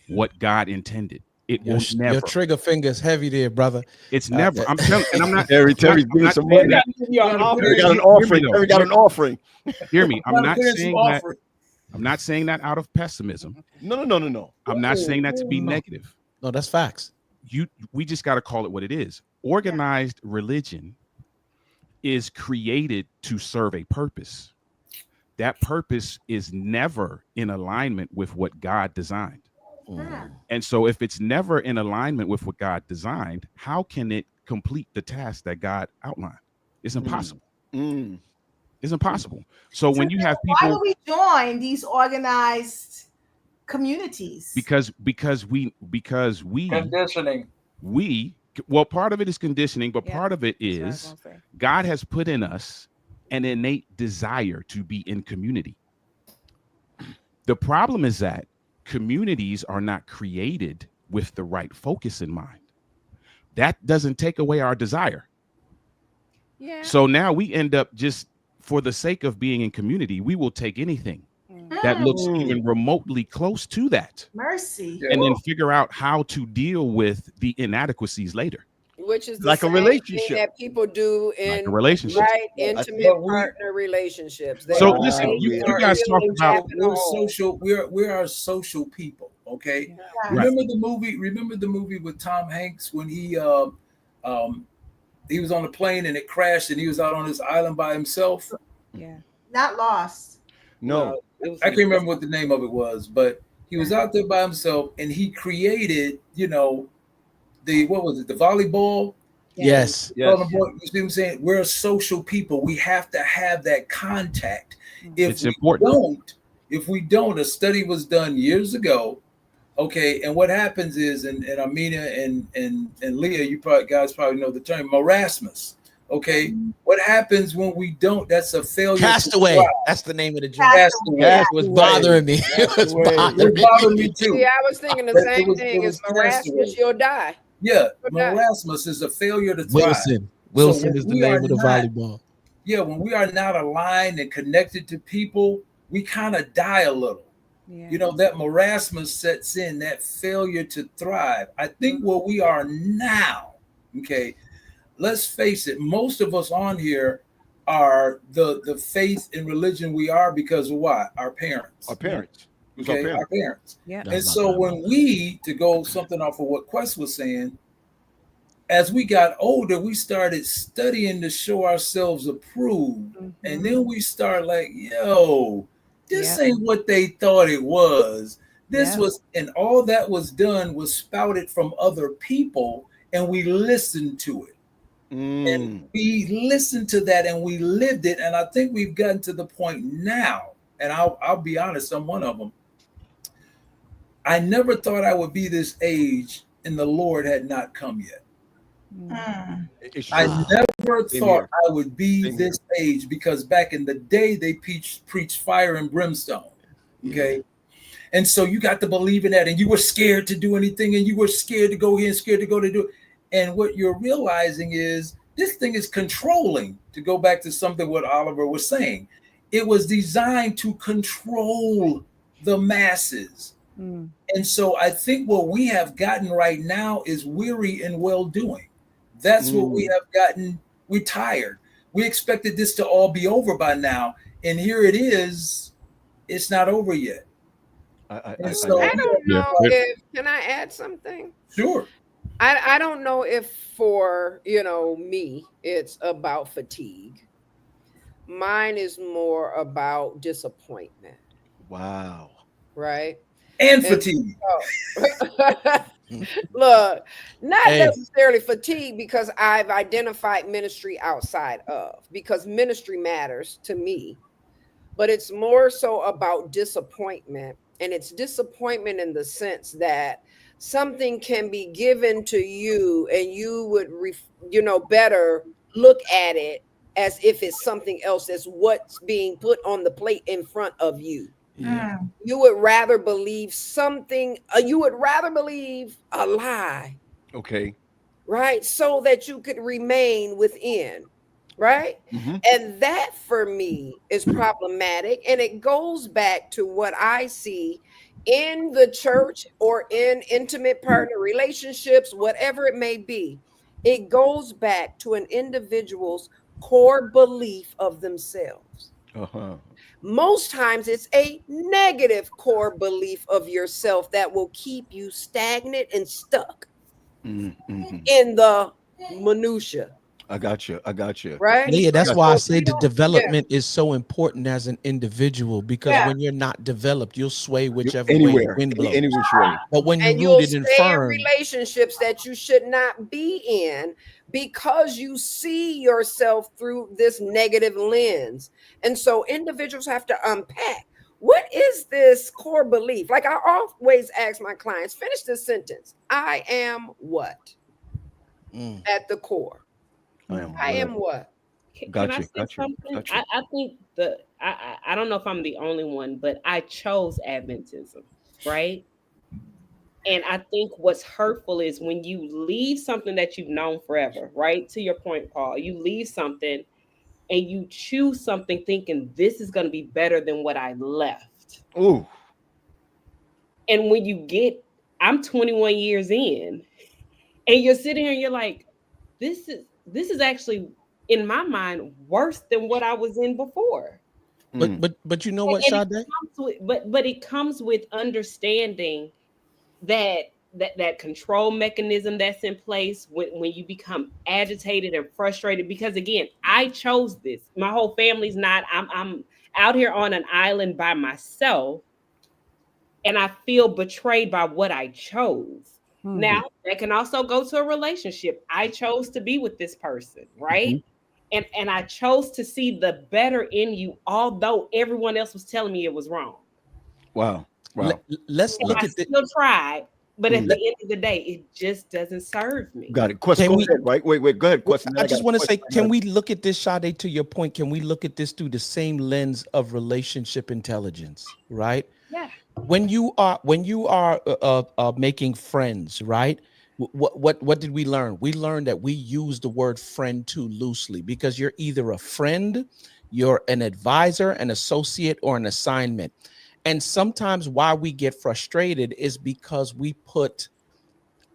what God intended. It will never. Your trigger finger's heavy there, brother. It's never. I'm telling, and I'm not. Terry's giving some money. Terry got an offering. Terry got an offering. Hear me. I'm not saying that. I'm not saying that out of pessimism. No. I'm not saying that to be negative. No, that's facts. We just got to call it what it is. Organized religion is created to serve a purpose. That purpose is never in alignment with what God designed. And so if it's never in alignment with what God designed, how can it complete the task that God outlined? It's impossible. It's impossible. So when you have people, why do we join these organized communities? Because we Conditioning. well, part of it is conditioning, but part of it is God has put in us an innate desire to be in community. The problem is that communities are not created with the right focus in mind. That doesn't take away our desire. Yeah. So now we end up just for the sake of being in community, we will take anything that looks even remotely close to that. Mercy. And then figure out how to deal with the inadequacies later. Which is the Like a same relationship. thing that people do in Like a relationship. right intimate partner relationships. They So are- listen, you are guys talk really about tapping a we're hole. social. We are social people. Okay. Yes. Remember the movie? Remember the movie with Tom Hanks when he was on a plane and it crashed and he was out on his island by himself. Yeah. Not lost. No. I can't remember what the name of it was, but he was out there by himself and he created, what was it? The volleyball. Yes. Yes. You see what I'm saying? We're a social people. We have to have that contact. It's important. If we don't, a study was done years ago. Okay, and what happens is, and Amina and Leah, you guys probably know the term marasmus. Okay, what happens when we don't? That's a failure. Castaway. That's the name of the joint. Castaway. It was bothering me. It was bothering me too. See, I was thinking the same thing. It's marasmus, you'll die. Yeah, marasmus is a failure to thrive. Wilson is the name of the volleyball. Yeah, when we are not aligned and connected to people, we kind of die a little. Yeah. That marasmus sets in, that failure to thrive. I think where we are now, okay, let's face it, most of us on here are the faith and religion we are because of what? Our parents. Our parents. Okay, our parents. Yeah. And so when we, to go something off of what Quest was saying, as we got older, we started studying to show ourselves approved. Mm-hmm. And then we start like, this ain't what they thought it was. This was, and all that was done was spouted from other people, and we listened to it. And we listened to that and we lived it. And I think we've gotten to the point now, and I'll be honest, I'm one of them. I never thought I would be this age and the Lord had not come yet. I never thought I would be this age because back in the day they preached fire and brimstone. Okay. And so you got to believe in that, and you were scared to do anything, and you were scared to go here and scared to go to do it. And what you're realizing is this thing is controlling, to go back to something what Oliver was saying. It was designed to control the masses. And so I think what we have gotten right now is weary and well-doing. That's what we have gotten. We're tired. We expected this to all be over by now. And here it is. It's not over yet. I don't know if, can I add something? Sure. I don't know if for, me, it's about fatigue. Mine is more about disappointment. Wow. Right? And fatigue. Look, not necessarily fatigue, because I've identified ministry outside of, because ministry matters to me, but it's more so about disappointment. And it's disappointment in the sense that something can be given to you and you would, better look at it as if it's something else, as what's being put on the plate in front of you. Yeah. You would rather believe something, you would rather believe a lie. Okay. Right? So that you could remain within. Right? Mm-hmm. And that for me is problematic. And it goes back to what I see in the church or in intimate partner relationships, whatever it may be. It goes back to an individual's core belief of themselves. Most times it's a negative core belief of yourself that will keep you stagnant and stuck in the minutia. I got you. Right? Yeah, that's why I say the development is so important as an individual, because when you're not developed, you'll sway whichever way the wind blows. Any which way. But when you're rooted and firm, in relationships that you should not be in, because you see yourself through this negative lens. And so individuals have to unpack What is this core belief? Like I always ask my clients, finish this sentence. I am what? At the core. I am what? Can I say something? I think I don't know if I'm the only one, but I chose Adventism, right? And I think what's hurtful is when you leave something that you've known forever, right? To your point, Paul, you leave something and you choose something thinking this is going to be better than what I left. Ooh. And when you get, I'm 21 years in, and you're sitting here and you're like, this is actually in my mind worse than what I was in before. But you know what, And Sade? but it comes with understanding that control mechanism that's in place when you become agitated and frustrated, because again, I chose this. My whole family's not. I'm out here on an island by myself, and I feel betrayed by what I chose. Now, that can also go to a relationship. I chose to be with this person, right? And I chose to see the better in you, although everyone else was telling me it was wrong. Wow. Let's look I at this. still tried, but at the end of the day, it just doesn't serve me. Got it. Question. Go ahead, right? Wait. Go ahead. Question. I just want to say, can we look at this, Sade, to your point? Can we look at this through the same lens of relationship intelligence, right? Yeah. When you are making friends, right? What did we learn? We learned that we use the word friend too loosely, because you're either a friend, you're an advisor, an associate, or an assignment. And sometimes why we get frustrated is because we put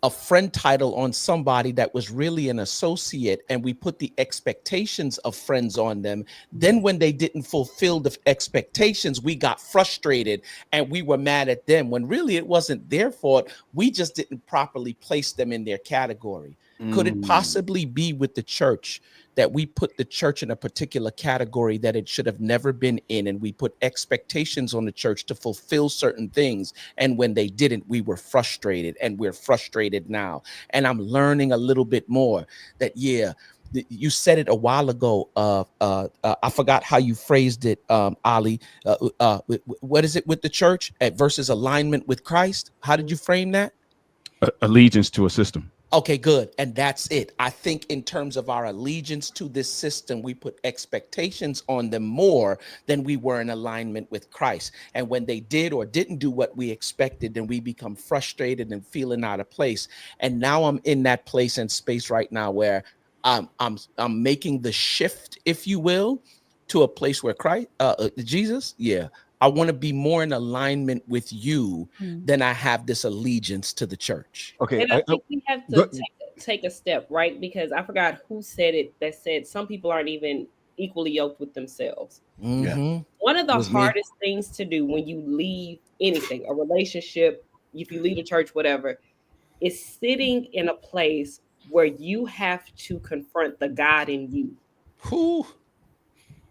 a friend title on somebody that was really an associate, and we put the expectations of friends on them. Then when they didn't fulfill the expectations, we got frustrated and we were mad at them, when really it wasn't their fault. We just didn't properly place them in their category. Could it possibly be with the church that we put the church in a particular category that it should have never been in, and we put expectations on the church to fulfill certain things, and when they didn't, we were frustrated, and we're frustrated now? And I'm learning a little bit more that, yeah, you said it a while ago. I forgot how you phrased it, Ali. What is it with the church versus alignment with Christ? How did you frame that? Allegiance to a system. Okay, good. And that's it. I think in terms of our allegiance to this system, we put expectations on them more than we were in alignment with Christ. And when they did or didn't do what we expected, then we become frustrated and feeling out of place. And now I'm in that place and space right now where I'm making the shift, if you will, to a place where Christ, Jesus, I want to be more in alignment with you than I have this allegiance to the church. Okay. And I think we have to take a step, right? Because I forgot who said it, that said some people aren't even equally yoked with themselves. One of the hardest things to do when you leave anything, a relationship, if you leave a church, whatever, is sitting in a place where you have to confront the God in you. Who?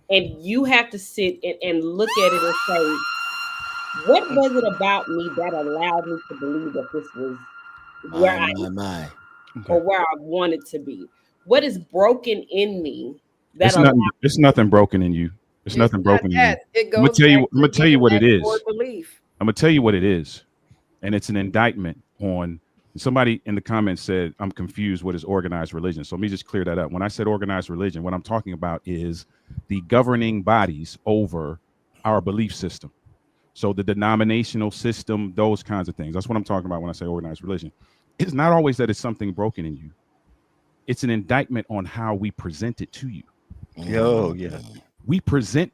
And you have to sit and look at it and say, what was it about me that allowed me to believe that this was where or where I wanted to be? What is broken in me that it's nothing broken in you. It's nothing broken in you. It goes I'm gonna tell you what it is. Belief. I'm gonna tell you what it is. And it's an indictment on somebody in the comments said, I'm confused. What is organized religion? So let me just clear that up. When I said organized religion, what I'm talking about is the governing bodies over our belief system. So the denominational system, those kinds of things. That's what I'm talking about when I say organized religion. It's not always that it's something broken in you. It's an indictment on how we present it to you. We present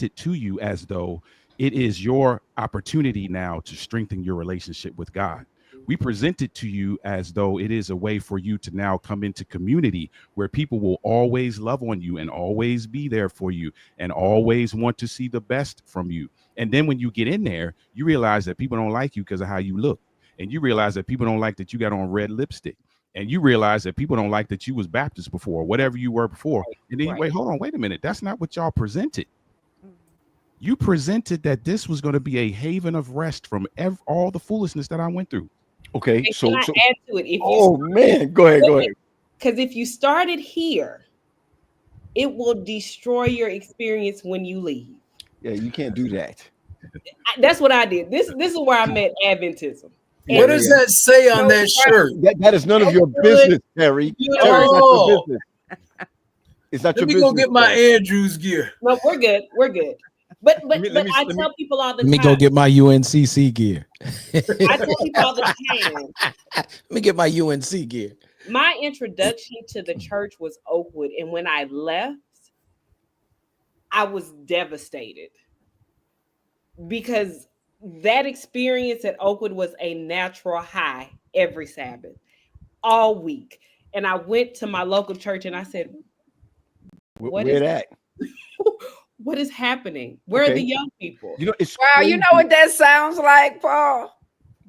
it to you as though it is your opportunity now to strengthen your relationship with God. We present it to you as though it is a way for you to now come into community where people will always love on you and always be there for you and always want to see the best from you. And then when you get in there, you realize that people don't like you because of how you look. And you realize that people don't like that you got on red lipstick. And you realize that people don't like that you was Baptist before, or whatever you were before. And then you wait a minute. That's not what y'all presented. You presented that this was going to be a haven of rest from all the foolishness that I went through. Okay, so can I add to it? If Go ahead. Because if you started here, it will destroy your experience when you leave. Yeah, you can't do that. That's what I did. This is where I met Adventism. What does that say on that shirt? That is none of your business, Terry. Terry, it's not your business. It's not your business. Let me go get my Andrews gear. No, we're good. We're good. But I tell people all the time. Let me go get my UNCC gear. I tell people all the time. Let me get my UNC gear. My introduction to the church was Oakwood, and when I left, I was devastated because that experience at Oakwood was a natural high every Sabbath, all week. And I went to my local church and I said, Where at? What is happening? Where are the young people? You know, it's Wow, crazy. you know what that sounds like, Paul?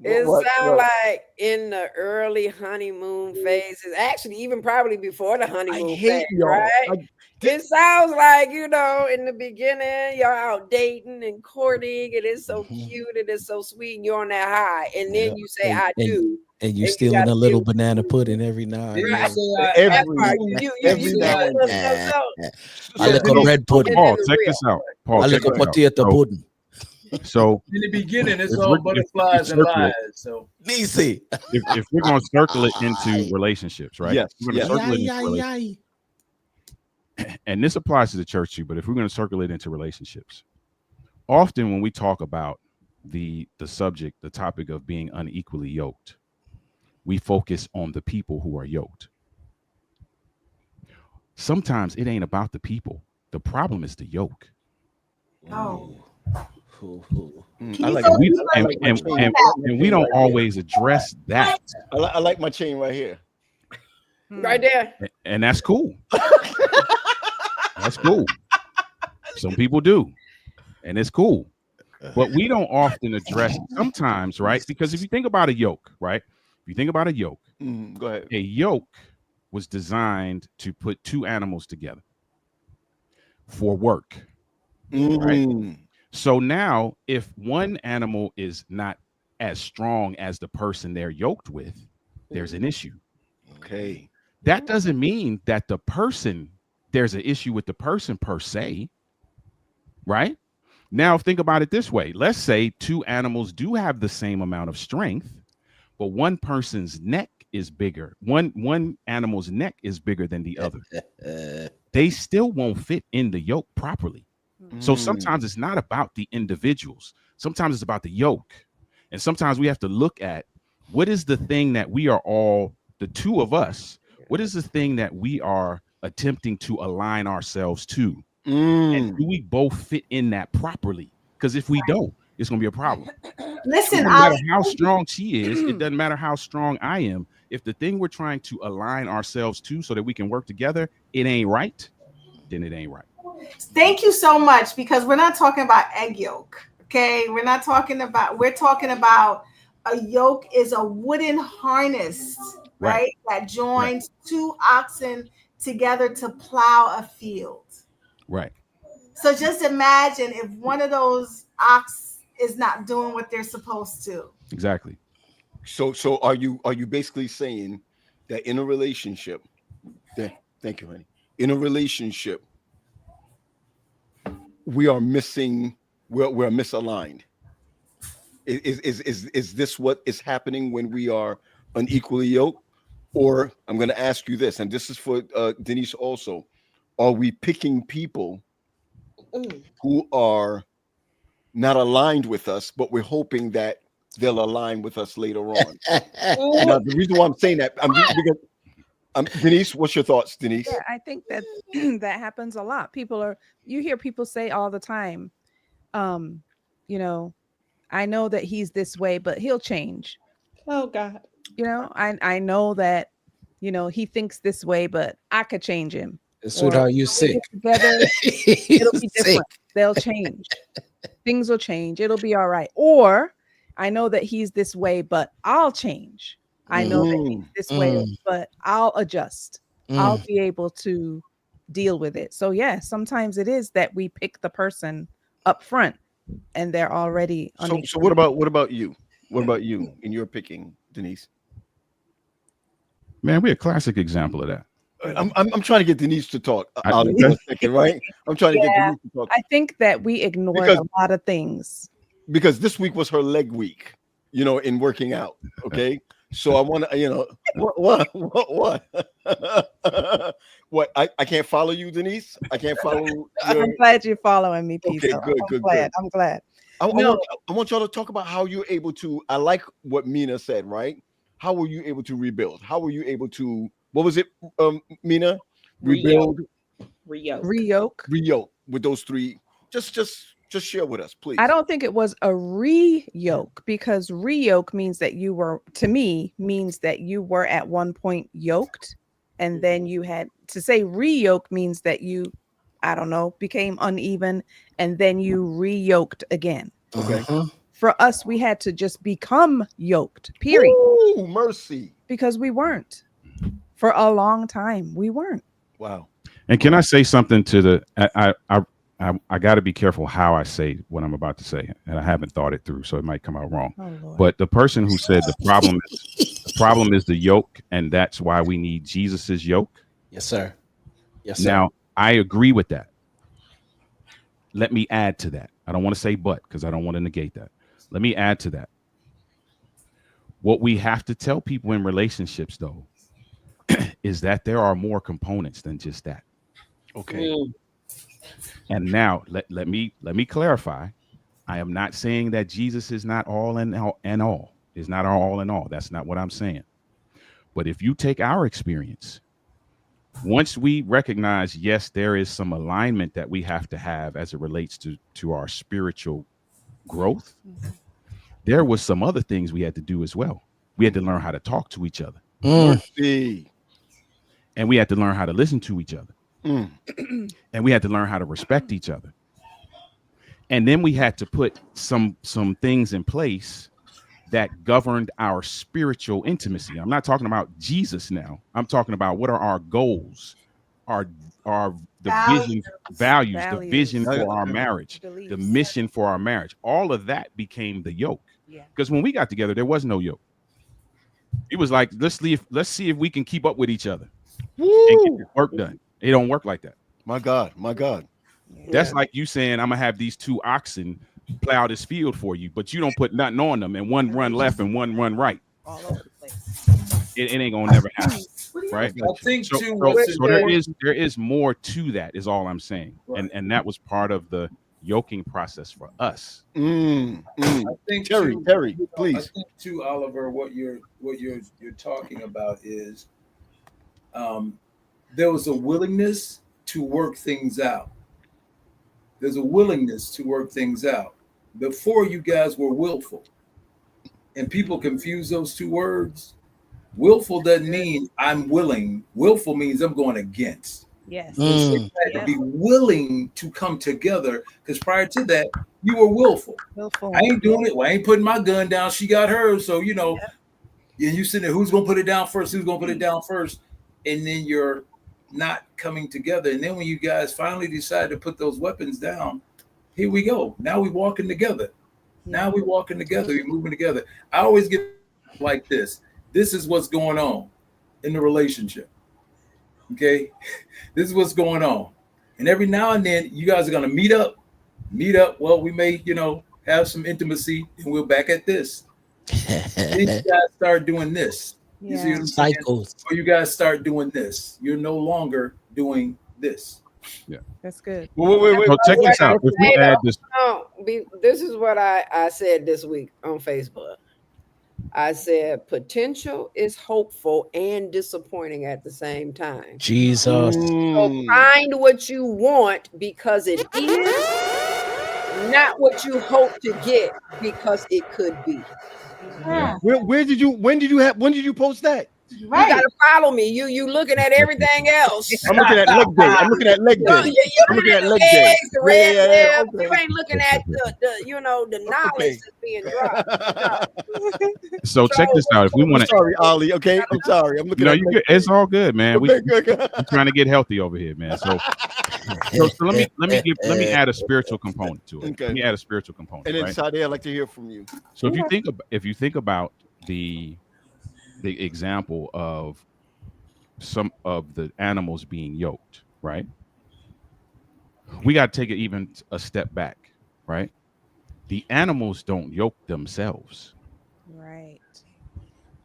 It What? sounds like in the early honeymoon phases, actually, even probably before the honeymoon I hate phase, y'all. right? It sounds like, you know, in the beginning, you're out dating and courting, and it's so cute and it's so sweet, and you're on that high. And then you say, I do. And you stealing a little banana pudding every now and then. Every now and then. I like a bread pudding. Paul, check this out. Paul, I like a potato pudding. So in the beginning, it's all butterflies and lies. So easy. If we're going to circle it into relationships, right? Yes. We're going to circle it into relationships. And this applies to the church too, but if we're going to circle it into relationships, often when we talk about the subject, the topic of being unequally yoked, we focus on the people who are yoked. Sometimes it ain't about the people. The problem is the yoke. Oh. I like and we don't always address that. I like my chain right here. Right there. And that's cool. That's cool. Some people do. And it's cool. But we don't often address sometimes, right? Because if you think about a yoke, right? If you think about a yoke, go ahead. A yoke was designed to put two animals together for work. Right? So now if one animal is not as strong as the person they're yoked with, there's an issue. Okay. That doesn't mean that there's an issue with the person per se, right? Now think about it this way. Let's say two animals do have the same amount of strength, but one person's neck is bigger. One animal's neck is bigger than the other. They still won't fit in the yoke properly. So sometimes it's not about the individuals. Sometimes it's about the yoke. And sometimes we have to look at what is the thing that we are all, the two of us, what is the thing that we are attempting to align ourselves to? And do we both fit in that properly? Because if we don't, it's going to be a problem. Listen, it doesn't matter how strong she is. It doesn't matter how strong I am. If the thing we're trying to align ourselves to so that we can work together, it ain't right, then it ain't right. Thank you so much, because we're not talking about egg yolk. Okay. We're talking about a yoke is a wooden harness, right? That joins two oxen together to plow a field. Right. So just imagine if one of those ox is not doing what they're supposed to. Exactly. So are you basically saying that in a relationship, thank you, honey. In a relationship, we are missing, we're misaligned. Is this what is happening when we are unequally yoked? Or I'm going to ask you this, and this is for Denise also. Are we picking people who are not aligned with us, but we're hoping that they'll align with us later on? Now, the reason why I'm saying that, Denise, what's your thoughts, Denise? Yeah, I think that that happens a lot. You hear people say all the time, you know, I know that he's this way, but he'll change. Oh God. You know, I know that, you know, he thinks this way, but I could change him. Sweetheart, you sick. Together, it'll be different. They'll change. Things will change. It'll be all right. Or I know that he's this way, but I'll change. I know that he's this way, but I'll adjust. I'll be able to deal with it. So yeah, sometimes it is that we pick the person up front and they're already so what about you? What about you in your picking, Denise? Man, we're a classic example of that. I'm trying to get Denise to talk. Ali, for a second, right? I'm trying to get Denise to talk I think that we ignored a lot of things. Because this week was her leg week, in working out. Okay. So I want to, what? What? I can't follow you, Denise. I can't follow. I'm glad you're following me, Pete. Okay, good. I'm glad. I want y'all to talk about how you're able to. I like what Mina said, right? How were you able to rebuild? How were you able to? What was it, Mina? Rebuild, reyoke with those three. Just share with us, please. I don't think it was a reyoke, because reyoke means that you were, to me, means that you were at one point yoked, and then you had to say reyoke means that you, I don't know, became uneven, and then you reyoked again. Okay. For us, we had to just become yoked, period. Ooh, mercy. Because we weren't. For a long time, we weren't. Wow. And can I say something to the? I got to be careful how I say what I'm about to say, and I haven't thought it through, so it might come out wrong. But the person who said the problem is the yoke, and that's why we need Jesus's yoke. Yes, sir. Yes, sir. Now I agree with that. Let me add to that. I don't want to say but, because I don't want to negate that. Let me add to that. What we have to tell people in relationships, though, is that there are more components than just that. Okay. And now let me clarify. I am not saying that Jesus is not all and all. Is not our all in all. That's not what I'm saying. But if you take our experience, once we recognize, yes, there is some alignment that we have to have as it relates to our spiritual growth, there was some other things we had to do as well. We had to learn how to talk to each other. And we had to learn how to listen to each other. And we had to learn how to respect each other. And then we had to put some things in place that governed our spiritual intimacy. I'm not talking about Jesus now. I'm talking about what are our goals, the values, the vision for our marriage, the mission for our marriage. All of that became the yoke. Because when we got together, there was no yoke. It was like, let's see if we can keep up with each other and get the work done. It don't work like that. My God. That's like you saying, I'm gonna have these two oxen plow this field for you, but you don't put nothing on them, and one run left and one run right. All over the place. It ain't gonna never happen, right? I think So there is more to that, is all I'm saying, right. and that was part of the yoking process for us. I think Terry, please. I think too, Oliver, what you're talking about is there was a willingness to work things out. There's a willingness to work things out. Before, you guys were willful. And people confuse those two words. Willful doesn't mean I'm willing. Willful means I'm going against. Yes. You had to be willing to come together, because prior to that, you were willful. I ain't doing it. Well, I ain't putting my gun down. She got hers. So, and you sitting there, who's going to put it down first? Who's going to put it down first? And then you're not coming together. And then when you guys finally decide to put those weapons down, here we go. Now we're walking together. We're moving together. I always get like this. This is what's going on in the relationship. Okay. This is what's going on. And every now and then you guys are going to meet up. Well, we may, have some intimacy, and we're back at this. Then you guys start doing this. You see what I'm saying? Cycles. Or you guys start doing this. You're no longer doing this. Yeah, that's good. Wait. So check this out. If we add this, this is what I said this week on Facebook. I said potential is hopeful and disappointing at the same time. Jesus. So find what you want because it is, not what you hope to get because it could be. Yeah. When did you post that? Right. You gotta follow me. You looking at everything else. I'm looking at leg day. I'm looking at leg day. I'm looking at leg day. Okay. You ain't looking at the knowledge that's being dropped. So check this out. If we want to, sorry, Ali. Okay, I'm sorry. I'm looking. It's all good, man. We're trying to get healthy over here, man. So let me add a spiritual component to it. Okay. Let me add a spiritual component. And then Sade, I'd like to hear from you. So if you think about the example of some of the animals being yoked, right? We got to take it even a step back, right? The animals don't yoke themselves. Right.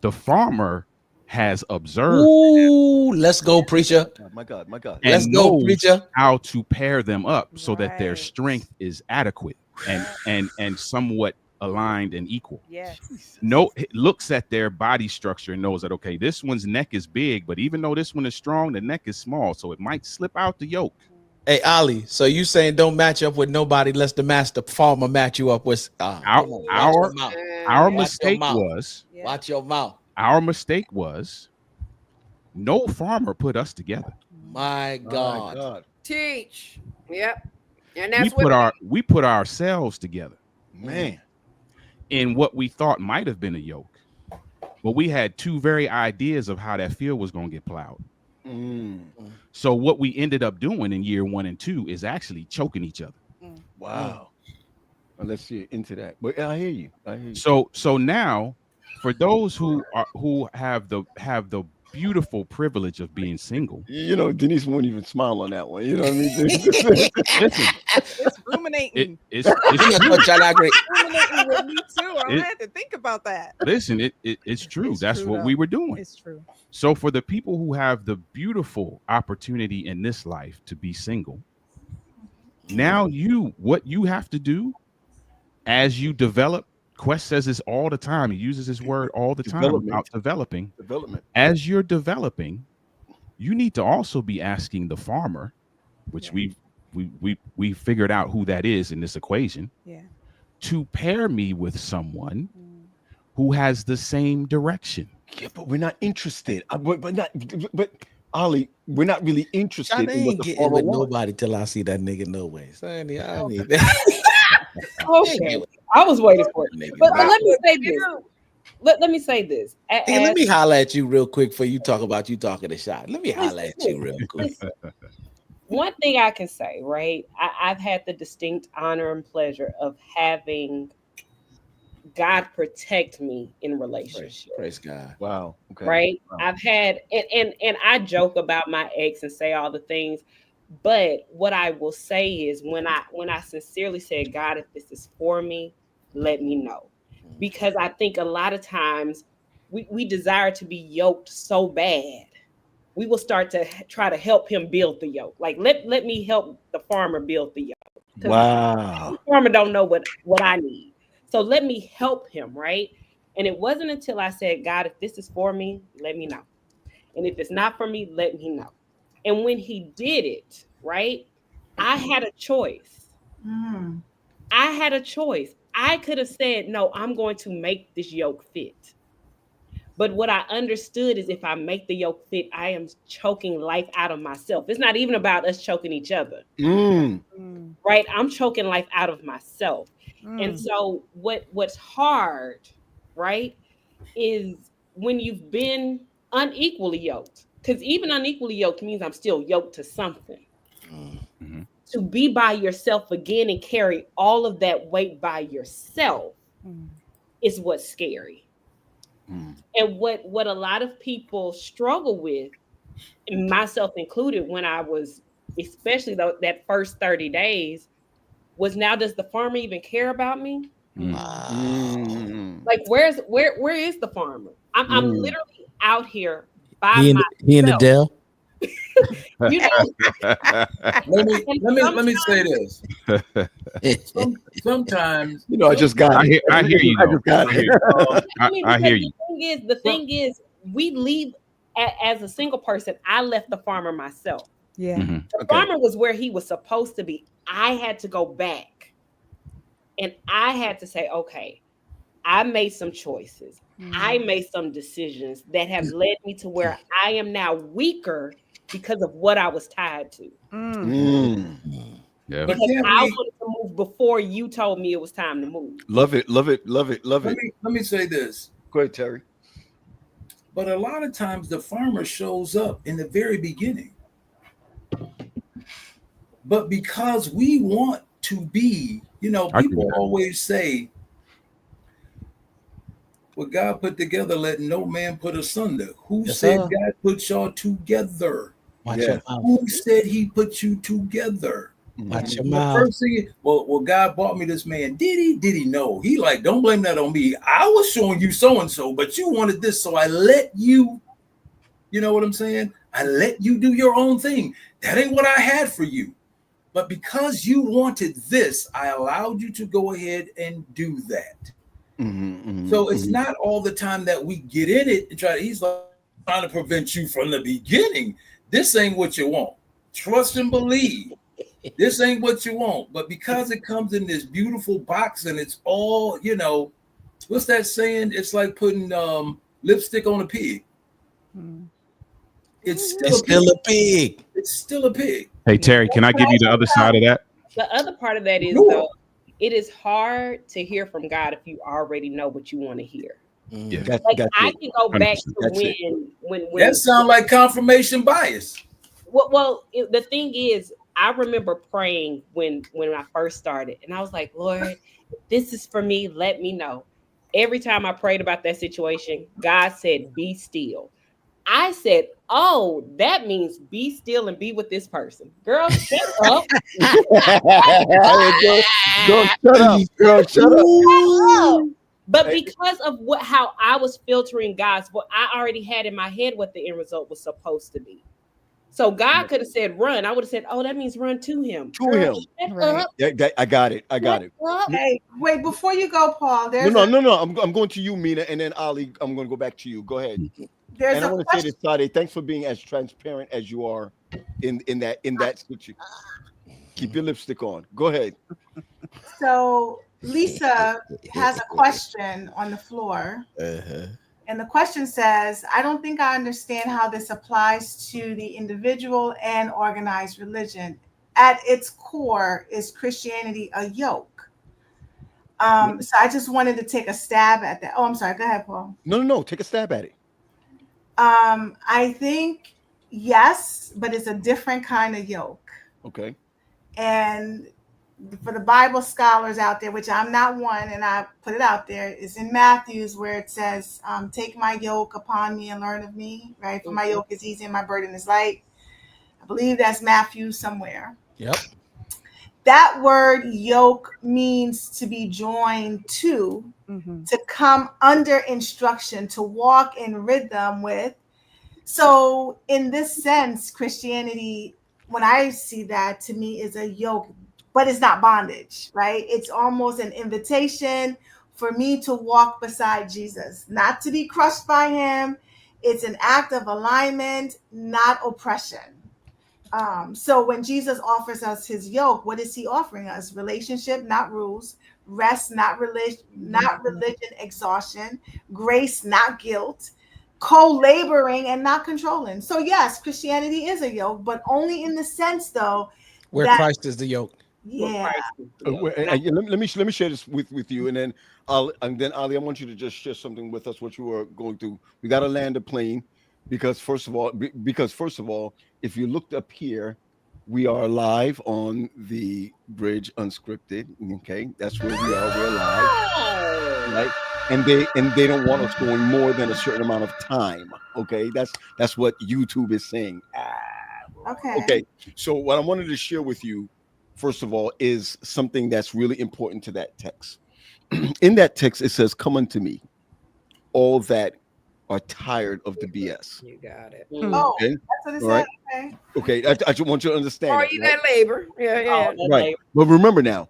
The farmer has observed Ooh, let's go, preacher. My God, my God. and Let's go, knows preacher. how to pair them up so that their Right. strength is adequate and somewhat aligned and equal. Yes. No, it looks at their body structure and knows that, okay, this one's neck is big, but even though this one is strong, the neck is small, so it might slip out the yoke. Hey, Ali, so you saying don't match up with nobody unless the master farmer match you up with Our mistake was Yeah. watch your mouth. our mistake was no farmer put us together. My God. My God. Teach. Yep. And We that's put what we put ourselves together Man. in what we thought might have been a yoke. But we had two very ideas of how that field was going to get plowed. So what we ended up doing in year 1 and 2 is actually choking each other. Wow. Well, let's see into that. But I hear you. I hear you. So now, for those who have the beautiful privilege of being single, You know, Denise won't even smile on that one. You know what I mean? listen, It's ruminating. it's Ruminating with me too. I had to think about that. listen, it's true. It's That's true, what though. we were doing. It's true. So for the people who have the beautiful opportunity in this life to be single, now what you have to do as you develop, Quest says this all the time. He uses this word all the time about development. As you're developing, you need to also be asking the farmer, which we figured out who that is in this equation, to pair me with someone who has the same direction. Yeah, but we're not interested. But Ali, we're not really interested I in what ain't the getting farmer with wants. nobody till I see that nigga no way. So I need that. Okay, I was waiting for it. But let me say this. Let me say this. Hey, let me holler at you real quick before you talk about you talking a shot. Let me holler at you real quick. One thing I can say, right? I've had the distinct honor and pleasure of having God protect me in relationships. Praise God. Wow. Okay. Right? Wow. I've had and I joke about my ex and say all the things, but what I will say is when I sincerely said, God, if this is for me, let me know. Because I think a lot of times we desire to be yoked so bad. We will start to try to help him build the yoke. Like let me help the farmer build the yoke. Wow. The farmer don't know what I need. So let me help him, right? And it wasn't until I said, God, if this is for me, let me know. And if it's not for me, let me know. And when he did it, right, I had a choice. I had a choice. I could have said, no, I'm going to make this yoke fit. But what I understood is if I make the yoke fit, I am choking life out of myself. It's not even about us choking each other. Right? I'm choking life out of myself. And so what's hard, right, is when you've been unequally yoked. Because even unequally yoked means I'm still yoked to something. Mm-hmm. To be by yourself again and carry all of that weight by yourself is what's scary. And what a lot of people struggle with, myself included, when I was, especially that first 30 days, was now does the farmer even care about me? Like where is the farmer? I'm literally out here by myself. He in the Dell. You know, let me say this. Sometimes, you know, I just got it. I hear you. I just got it. I hear you. The thing is, we leave as a single person. I left the farmer myself. Yeah. The farmer was where he was supposed to be. I had to go back, and I had to say, okay, I made some choices. I made some decisions that have led me to where I am now weaker because of what I was tied to. Yeah. Because I wanted to move before you told me it was time to move. Love it, love it, love it, love it. Let me say this. Go ahead, Terry. But a lot of times the farmer shows up in the very beginning. But because we want to be, people always say, what God put together, let no man put asunder. Who Yes, said sir. God put y'all together? Watch Yeah. your mouth. Who said he put you together? Watch your The mouth. first thing, well, God bought me this man. Did he? Did he know? He like, don't blame that on me. I was showing you so and so, but you wanted this, so I let you. You know what I'm saying? I let you do your own thing. That ain't what I had for you. But because you wanted this, I allowed you to go ahead and do that. So it's not all the time that we get in it and try. He's like trying to prevent you from the beginning. This ain't what you want. Trust and believe. This ain't what you want. But because it comes in this beautiful box and it's all, you know, what's that saying? It's like putting lipstick on a pig. It's still a pig. It's still a pig. Hey Terry, can I give you the other side of that? The other part of that is though, it is hard to hear from God if you already know what you want to hear. Yeah. Like I can go back to when that sound like confirmation bias. Well, the thing is, I remember praying when I first started, and I was like, Lord, this is for me. Let me know. Every time I prayed about that situation, God said, "Be still." I said, "Oh, that means be still and be with this person." Girl, shut up. Girl, shut up. Girl, shut up. But because of how I was filtering God's voice, I already had in my head what the end result was supposed to be. So God could have said run. I would have said, "Oh, that means run to him." To him. Shut up. I got it. I got it. Hey, wait, before you go, Paul, there's No. I'm going to you, Mina, and then Ali, I'm going to go back to you. Go ahead. There's and I want to say this, Sade, thanks for being as transparent as you are in that situation. Keep your lipstick on. Go ahead. So Lisa has a question on the floor. And the question says, I don't think I understand how this applies to the individual and organized religion. At its core, is Christianity a yoke? So I just wanted to take a stab at that. Oh, I'm sorry. Go ahead, Paul. No. Take a stab at it. I think yes, but it's a different kind of yoke. Okay. And for the Bible scholars out there, which I'm not one, and I put it out there, is in Matthew's where it says, take my yoke upon me and learn of me, right? For my yoke is easy and my burden is light. I believe that's Matthew somewhere. Yep. That word yoke means to be joined to come under instruction, to walk in rhythm with. So in this sense, Christianity, when I see that, to me is a yoke, but it's not bondage, right? It's almost an invitation for me to walk beside Jesus, not to be crushed by him. It's an act of alignment, not oppression. So when Jesus offers us his yoke, what is he offering us? Relationship, not rules. Rest, not religion, exhaustion. Grace, not guilt. Co-laboring and not controlling. So yes, Christianity is a yoke, but only in the sense, though, where Christ is the yoke. Yeah. Let me share this with you, and then Ali, I want you to just share something with us what you were going through. We got to land a plane because first of all, if you looked up here, we are live on the Bridge Unscripted. Okay, that's where we are. We're live, right? And they don't want us going more than a certain amount of time. Okay, that's what YouTube is saying. Okay. So what I wanted to share with you, first of all, is something that's really important to that text. In that text, it says, "Come unto me, all that are tired of the BS." You got it. Oh, okay? That's what it All right. said. Okay. I just want you to understand. Or that, you right? got labor. Yeah. Right. But remember now,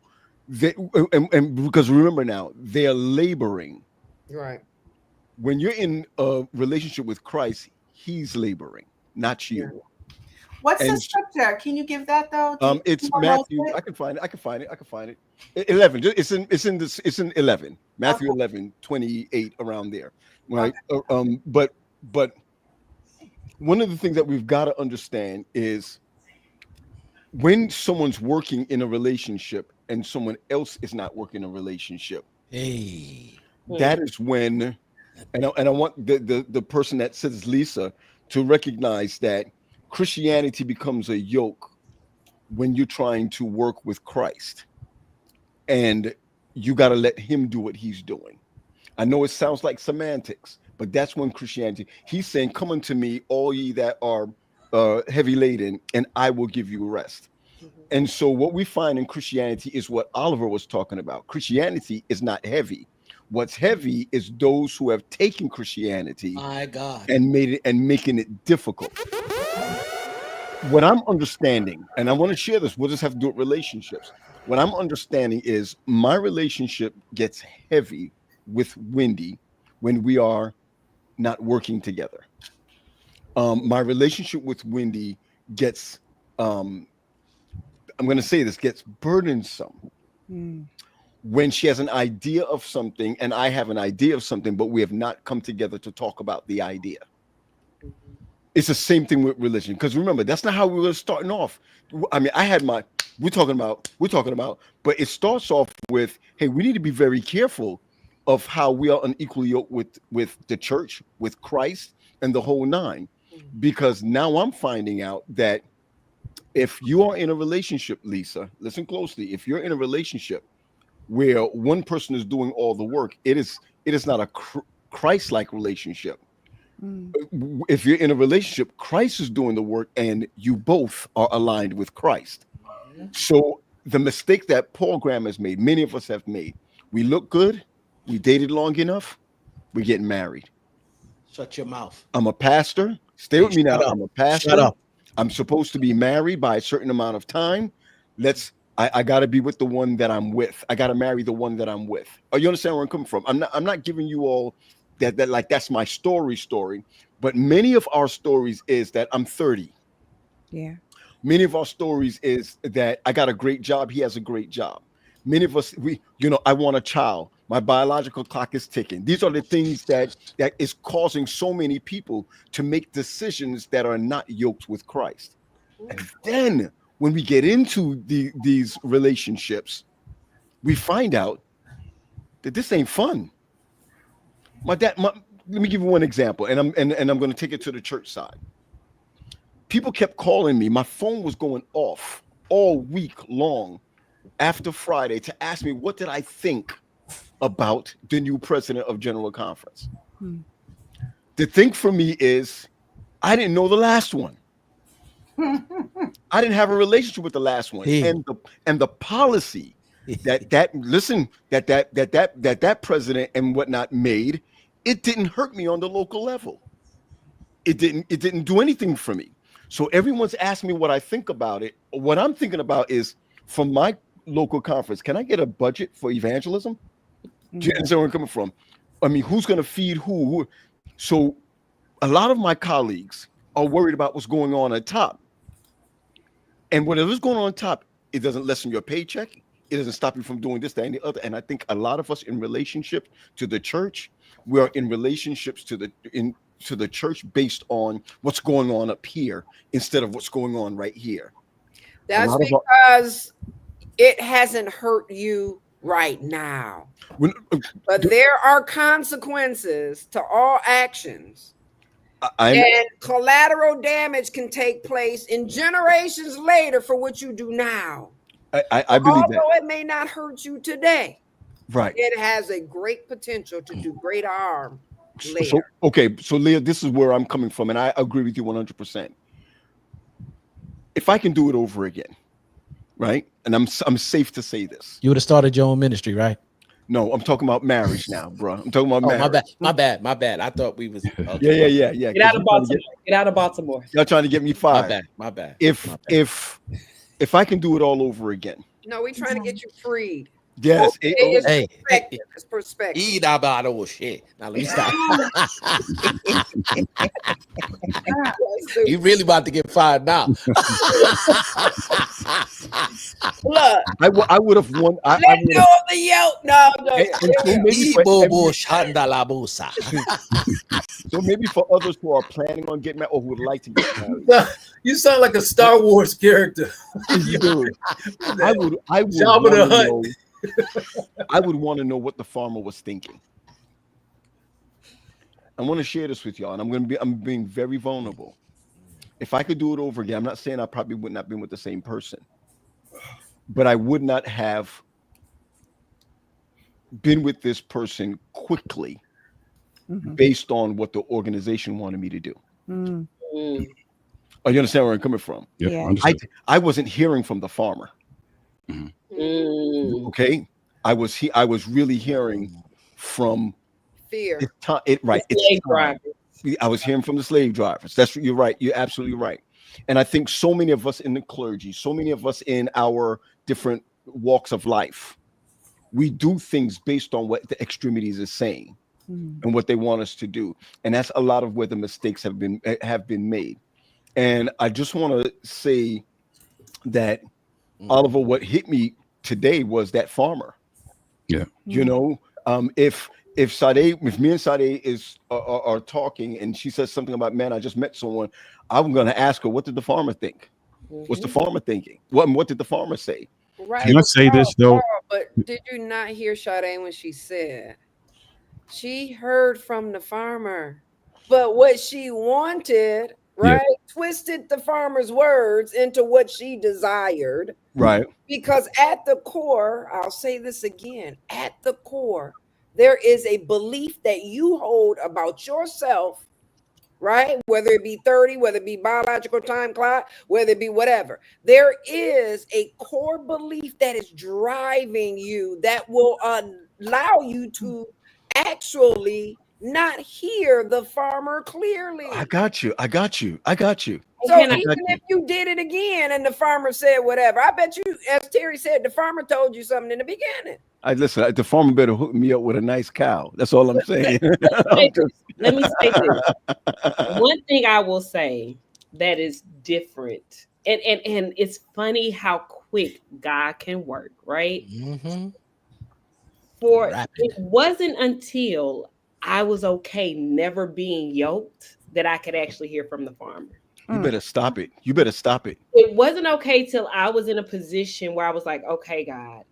because remember now, they are laboring. Right. When you're in a relationship with Christ, he's laboring, not you. What's the scripture? Can you give that though? It's Matthew. I can find it. 11. It's in 11. Matthew 11:28 around there. Right. Okay. But one of the things that we've got to understand is when someone's working in a relationship and someone else is not working in a relationship. That is when, and I want the person that says Lisa to recognize that Christianity becomes a yoke when you're trying to work with Christ, and you got to let him do what he's doing. I know it sounds like semantics, but that's when Christianity. He's saying, "Come unto me, all ye that are heavy laden, and I will give you rest." And so what we find in Christianity is what Oliver was talking about. Christianity is not heavy. What's heavy is those who have taken Christianity My God. and made it and making it difficult. What I'm understanding, and I want to share this, we'll just have to do it relationships. What I'm understanding is my relationship gets heavy with Wendy when we are not working together. My relationship with Wendy gets I'm going to say this, gets burdensome when she has an idea of something and I have an idea of something, but we have not come together to talk about the idea. It's the same thing with religion, because remember, that's not how we were starting off. I mean, I had my, we're talking about, but it starts off with, hey, we need to be very careful of how we are unequally yoked with the church, with Christ, and the whole nine, because now I'm finding out that if you are in a relationship, Lisa, listen closely. If you're in a relationship where one person is doing all the work, it is not a Christ-like relationship. If you're in a relationship, Christ is doing the work, and you both are aligned with Christ. So the mistake that Paul Graham has made, many of us have made, we look good, we dated long enough, we're getting married. Shut your mouth. I'm a pastor. Stay with me now. Shut up. I'm a pastor. Shut up. I'm supposed to be married by a certain amount of time. I got to be with the one that I'm with. I got to marry the one that I'm with. Oh, you understand where I'm coming from? I'm not giving you all that like that's my story. But many of our stories is that I'm 30. Yeah. Many of our stories is that I got a great job. He has a great job. Many of us, I want a child. My biological clock is ticking. These are the things that is causing so many people to make decisions that are not yoked with Christ. And then when we get into these relationships, we find out that this ain't fun. Let me give you one example, and I'm going to take it to the church side. People kept calling me. My phone was going off all week long after Friday to ask me what did I think about the new president of General Conference. The thing for me is I didn't know the last one. I didn't have a relationship with the last one. Hey. And the policy that president and whatnot made, it didn't hurt me on the local level. It didn't do anything for me. So everyone's asking me what I think about it. What I'm thinking about is, from my local conference, can I get a budget for evangelism? Do you understand where I'm coming from? I mean, who's going to feed who? So a lot of my colleagues are worried about what's going on at top. And whatever's going on top, it doesn't lessen your paycheck. It doesn't stop you from doing this, that, and the other. And I think a lot of us in relationship to the church, we are in relationships to the church based on what's going on up here instead of what's going on right here. That's because it hasn't hurt you right now. But there are consequences to all actions. And collateral damage can take place in generations later for what you do now. I believe that. Although it may not hurt you today, right? It has a great potential to do great harm later. So Leah, this is where I'm coming from, and I agree with you 100%. If I can do it over again, right? And I'm safe to say this. You would have started your own ministry, right? No, I'm talking about marriage now, bro. I'm talking about marriage. My bad. I thought we was okay. Yeah. Get out of Baltimore. Get out of Baltimore. Y'all trying to get me fired. My bad. If I can do it all over again. No, we're trying to get you freed. Yes. It's perspective. Eat about old shit. Now let me stop. You really about to get fired now. Look, I would have won. Let go of the yoke. No. So maybe for others who are planning on getting married or who would like to get married. You sound like a Star Wars character. You do. I would want to know what the farmer was thinking. I want to share this with y'all, and I'm being very vulnerable. If I could do it over again, I'm not saying I probably would not have been with the same person, but I would not have been with this person quickly based on what the organization wanted me to do. Mm. Oh, you understand where I'm coming from? Yeah. I wasn't hearing from the farmer. Okay, I was really hearing from Fear. it's time. It's time. I was hearing from the slave drivers. You're right. You're absolutely right. And I think so many of us in the clergy, so many of us in our different walks of life, we do things based on what the extremities is saying and what they want us to do. And that's a lot of where the mistakes have been made. And I just want to say that, Oliver, what hit me today was that farmer. Yeah. You know, if me and Sade are talking and she says something about, man, I just met someone, I'm going to ask her, what did the farmer think? What's the farmer thinking? What did the farmer say? Right. Can I say this though? But did you not hear Sade when she said she heard from the farmer, but what she wanted, right, twisted the farmer's words into what she desired. Right. Because at the core, I'll say this again, at the core, there is a belief that you hold about yourself, right? Whether it be 30, whether it be biological time clock, whether it be whatever. There is a core belief that is driving you that will allow you to actually not hear the farmer clearly. I got you. So even if you did it again and the farmer said whatever, I bet you, as Terry said, the farmer told you something in the beginning. Listen, the farmer better hook me up with a nice cow. That's all I'm saying. Let me say this. One thing I will say that is different, and it's funny how quick God can work, right? It wasn't until I was okay never being yoked that I could actually hear from the farmer. You better stop it. It wasn't okay till I was in a position where I was like, okay, God,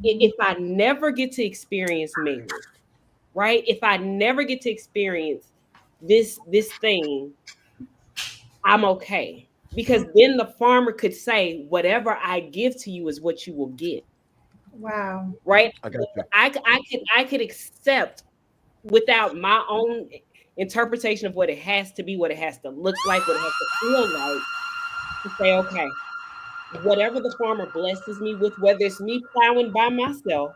if I never get to experience marriage, right? If I never get to experience this thing, I'm okay. Because then the farmer could say, whatever I give to you is what you will get. Wow. Right? I got you. I could accept without my own interpretation of what it has to be, what it has to look like, what it has to feel like, to say, okay, whatever the farmer blesses me with, whether it's me plowing by myself,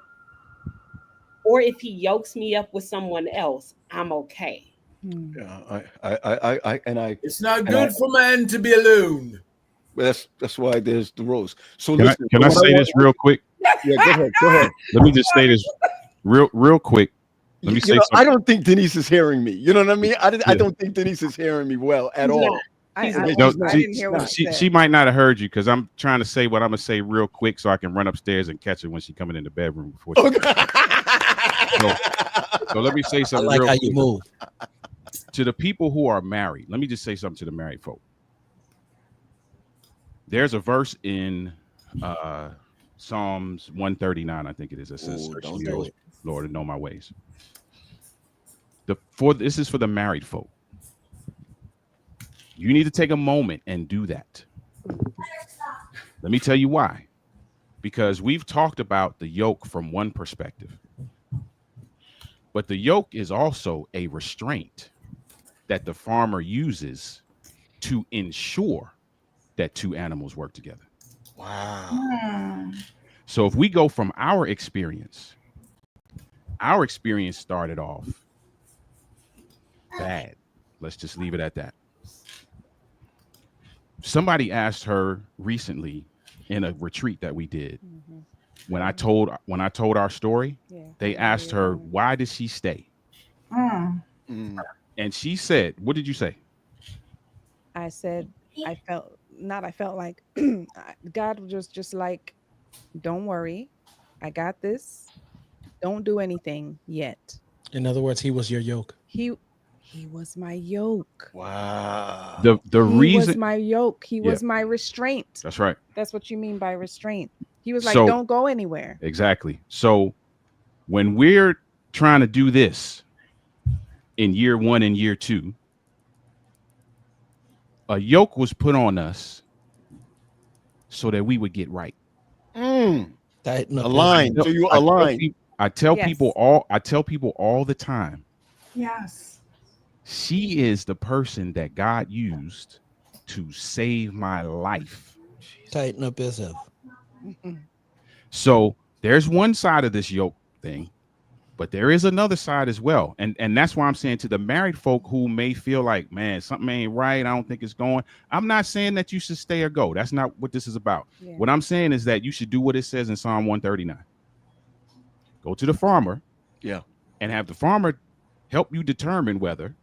or if he yokes me up with someone else, I'm okay. Yeah, it's not good for man to be alone. That's why there's the rose. So can I say this real quick? Yeah, go ahead. Let me just say this real quick. Let me say something. I don't think Denise is hearing me. You know what I mean? I don't think Denise is hearing me well at all. I didn't hear what she might not have heard you because I'm trying to say what I'm gonna say real quick so I can run upstairs and catch her when she's coming in the bedroom before she so let me say something. I like real how quick. you move. To the people who are married, let me just say something to the married folk. There's a verse in Psalms 139, I think it is. That says, don't do it. Lord, and know my ways. This is for the married folk. You need to take a moment and do that. Let me tell you why. Because we've talked about the yoke from one perspective. But the yoke is also a restraint that the farmer uses to ensure that two animals work together. Wow. So if we go from our experience started off bad. Let's just leave it at that. Somebody asked her recently in a retreat that we did. When I told our story, they asked her, why did she stay? And she said, what did you say? I said, I felt like God was just like, don't worry, I got this. Don't do anything yet. In other words, he was your yoke. He was my yoke. Wow. The reason was my yoke. He was my restraint. That's right. That's what you mean by restraint. He was like, So, don't go anywhere. Exactly. So when we're trying to do this in year 1 and year 2, a yoke was put on us so that we would get right. Aligned. So you aligned. I tell Yes. people all the time, Yes. she is the person that God used to save my life. Tighten up yourself. So there's one side of this yoke thing, but there is another side as well. And that's why I'm saying to the married folk who may feel like, man, something ain't right, I don't think it's going. I'm not saying that you should stay or go. That's not what this is about. Yeah. What I'm saying is that you should do what it says in Psalm 139. Go to the farmer, and have the farmer help you determine whether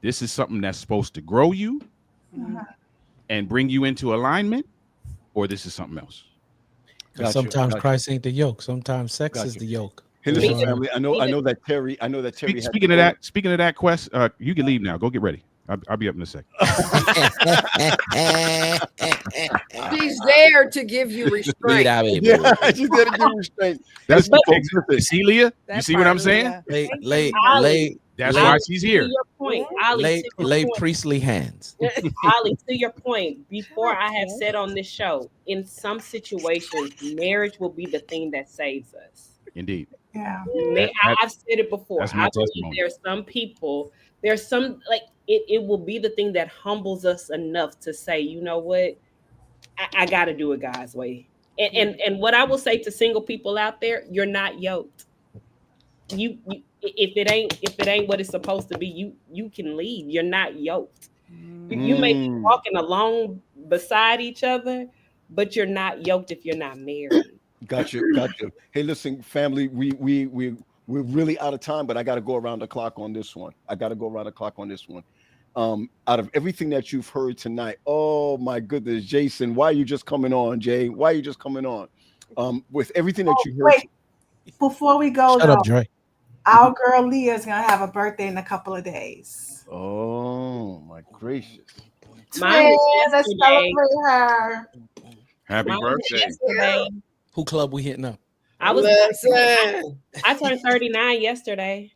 this is something that's supposed to grow you and bring you into alignment, or this is something else. Sometimes Christ ain't the yoke. Sometimes sex is the yoke. Hey, listen, family. I know that Terry. Speaking of that, Quest, you can leave now. Go get ready. I'll be up in a second. She's there to give you restraint. Yeah, she's there to give restraint. That's see, Leah. You see what I'm saying? That's why she's here. To your point, Ali, lay priestly hands. Ali, to your point, before I have said on this show, in some situations, marriage will be the thing that saves us. Indeed. Yeah. I've said it before. That's my I believe testimony. there's some people, there's some like it will be the thing that humbles us enough to say, you know what, I got to do it God's way. And what I will say to single people out there, you're not yoked. You if it ain't what it's supposed to be, you can leave. You're not yoked. You may be walking along beside each other, but you're not yoked if you're not married. Gotcha. Hey, listen, family, we're really out of time, but I got to go around the clock on this one. Out of everything that you've heard tonight, oh my goodness, Jason, why are you just coming on, Jay? Why are you just coming on? With everything that you heard. Wait, before we go, Shut up, Dre. Our girl Leah's gonna have a birthday in a couple of days. Oh my gracious! Mine was Let's yesterday. celebrate her. Happy Mine was birthday. yesterday. Who club we hitting up? I was. Listen. I turned 39 yesterday.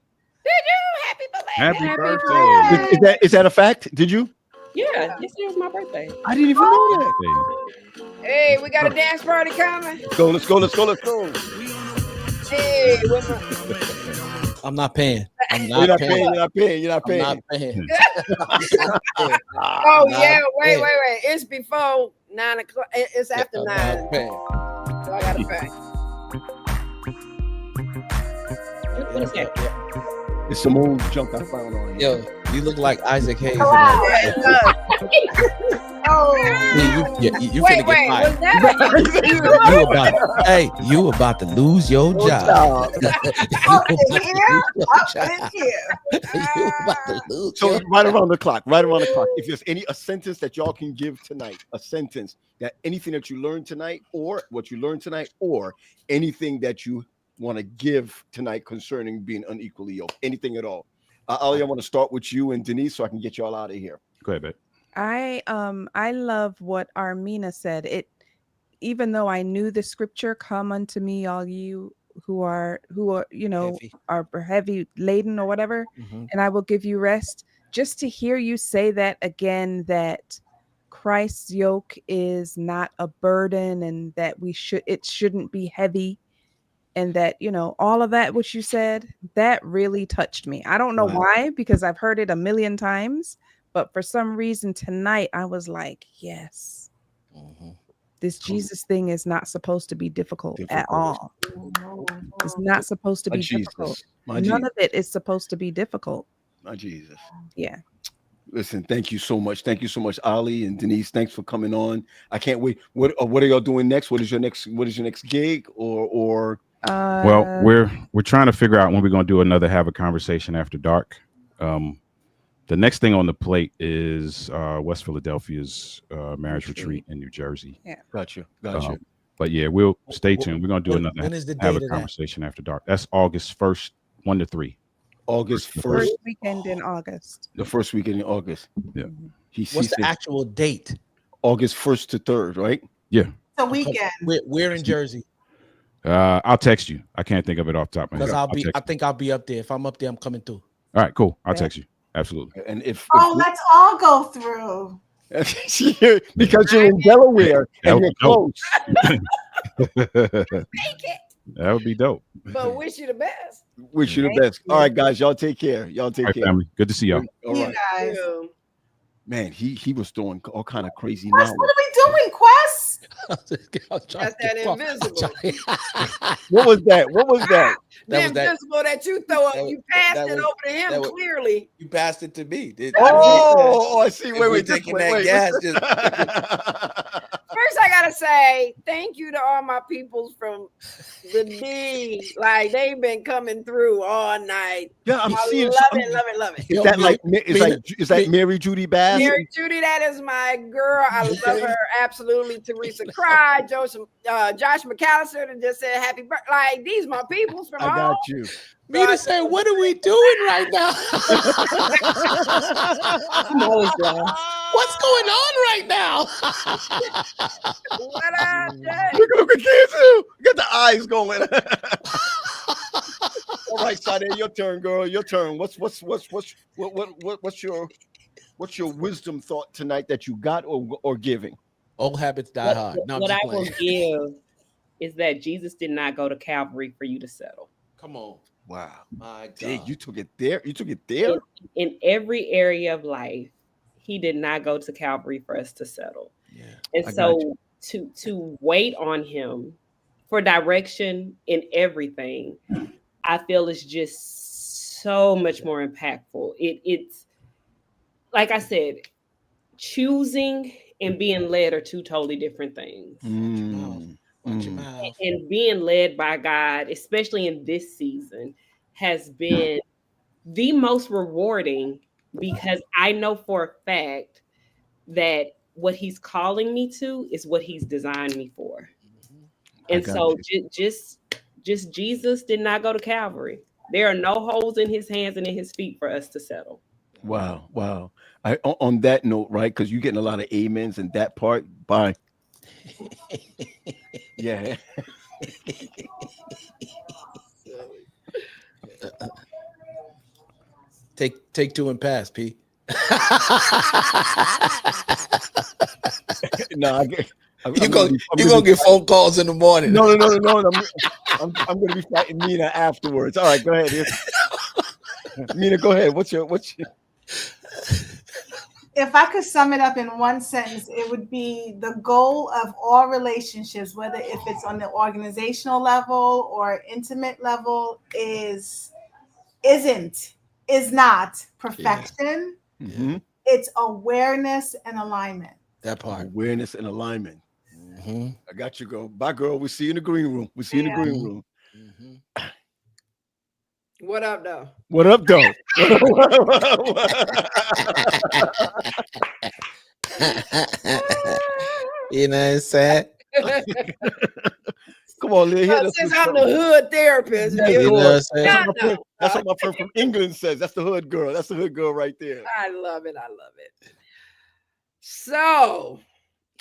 Happy birthday. Is that a fact? Did you? Yeah, yesterday was my birthday. I didn't even know that. Hey, we got a dance party coming. Let's go. Hey, I'm not paying. You're not paying. I'm not paying. oh yeah, wait. It's before 9 o'clock. It's after I'm 9. not paying. So I gotta pay. What is that? It's some old junk I found on here. Yo, you look like Isaac Hayes. Wow. Oh, You Wait, finna get fired. was that? You about to lose your job. up in here. You about to lose So your right around the clock. If there's a sentence that y'all can give tonight, a sentence that anything that you learned tonight, or what you learned tonight, or anything that you want to give tonight concerning being unequally yoked, anything at all. Ali, I want to start with you and Denise so I can get y'all out of here. Go ahead, babe. I love what Armina said. Even though I knew the scripture, come unto me, all you who are Heavy. are heavy laden or whatever, Mhm. and I will give you rest. Just to hear you say that again, that Christ's yoke is not a burden, and that it shouldn't be heavy, and that all of that which you said, that really touched me. I don't know why, because I've heard it a million times, but for some reason tonight I was like, yes, this Jesus thing is not supposed to be difficult at all. It's not supposed to be difficult. None of it is supposed to be difficult. My Jesus. Yeah. Listen, thank you so much. Ali and Denise. Thanks for coming on. I can't wait. What are y'all doing next? What is your next gig? Or Well, we're trying to figure out when we're going to do another Have a Conversation After Dark. The next thing on the plate is West Philadelphia's marriage retreat in New Jersey. Yeah. Gotcha. But yeah, we'll stay tuned. We're going to do another when is the Have date a of that? Conversation After Dark. That's August 1st, 1 to 3. August 1st. First weekend in August. The first weekend in August. Yeah. What's the actual date? August 1st to 3rd, right? Yeah. It's a weekend. We're in Jersey. I'll text you. I can't think of it off the top of my head. Because I think I'll be up there. If I'm up there, I'm coming through. All right, cool. I'll text you. Absolutely. And if Let's all go through. because you're in Delaware and you're close. That would be dope. But wish you the best. Wish you the best. All right, guys. Y'all take care. Y'all take care. Family. Good to see y'all. All You right. guys. Yeah. Man, he was doing all kind of crazy Quest, knowledge. what are we doing, Quest? That's that invisible. What was that? What was that? The invisible that you throw up. You passed it over to him clearly. You passed it to me. Oh, I see. Wait. Taking that gas. First, I gotta say thank you to all my peoples from the D. Like they've been coming through all night. Yeah, I'm seeing. Love it. Is that like? Is that Mary Judy Bass? Mary Judy, that is my girl. I love her absolutely. Teresa Cry, Josh McAllister, that just said happy birthday. Like these my peoples from. I got you. Mina said, "What are we doing right now? What's going on right now?" What up, Jay? Look at kids too. Get the eyes going. All right, Sade, your turn, girl. Your turn. What's your wisdom thought tonight that you got or giving? Old habits die hard. No, what I will give is that Jesus did not go to Calvary for you to settle. Come on. Wow. My God. Dang, you took it there. You took it there. In every area of life, he did not go to Calvary for us to settle. Yeah. And so to wait on him for direction in everything, I feel is just so much more impactful. It's like I said, choosing and being led are two totally different things. Watch your mouth. And being led by God, especially in this season, has been the most rewarding because I know for a fact that what he's calling me to is what he's designed me for. And so just Jesus did not go to Calvary. There are no holes in his hands and in his feet for us to settle. Wow. On that note, right? Because you're getting a lot of amens in that part. Bye. Yeah. Take two and pass, P. No, you're gonna get phone calls in the morning. No. I'm gonna be fighting Mina afterwards. All right, go ahead. Mina, go ahead. What's your If I could sum it up in one sentence, it would be the goal of all relationships, whether if it's on the organizational level or intimate level, is not perfection. Yeah. Mm-hmm. It's awareness and alignment. That part. Awareness and alignment. Mm-hmm. I got you, girl. Bye, girl. We'll see you in the green room. Mm-hmm. What up, though? What up, though? You know what I'm saying? Come on, Leah. Since I'm the hood therapist. You know what I'm saying? That's what my friend from England says. That's the hood girl. That's the hood girl right there. I love it. So.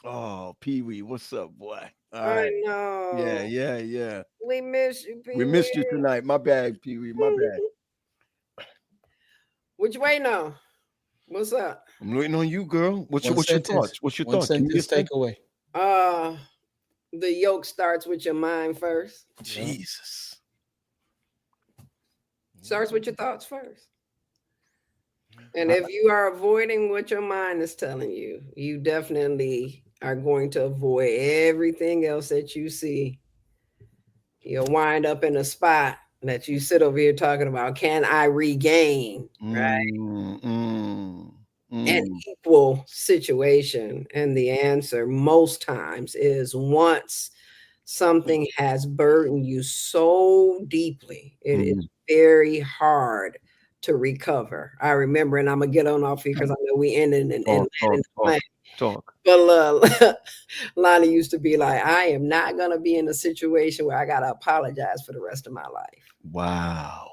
Oh, Pee Wee, what's up, boy? All I right. know. Yeah. We miss you, Pee Wee. We missed you tonight. My bad, Pee Wee. My bad. Which way now? What's up? I'm waiting on you, girl. What's your thoughts? What's your One thoughts? sentence takeaway. The yoke starts with your mind first. Jesus. Starts with your thoughts first. And if you are avoiding what your mind is telling you, you definitely are going to avoid everything else that you see. You'll wind up in a spot that you sit over here talking about, can I regain, right? An equal situation. And the answer most times is once something has burdened you so deeply, it is very hard to recover. I remember, and I'm gonna get on off here because I know we ended in talk. But Lonnie used to be like, I am not gonna be in a situation where I gotta apologize for the rest of my life. Wow.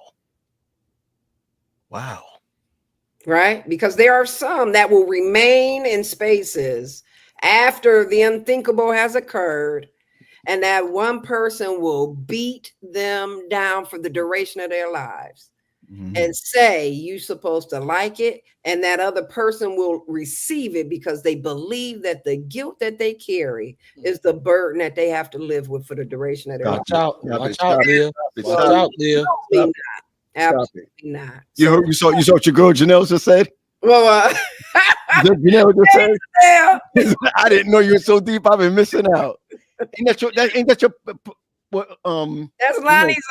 Right? Because there are some that will remain in spaces after the unthinkable has occurred, and that one person will beat them down for the duration of their lives. and say you're supposed to like it, and that other person will receive it because they believe that the guilt that they carry is the burden that they have to live with for the duration of their life. Watch out, Leah. Watch out, Leah. Absolutely not. You heard, you saw what your girl Janelle just said? Well, Janelle just said? I didn't know you were so deep. I've been missing out. Ain't that your what that's Lonnie's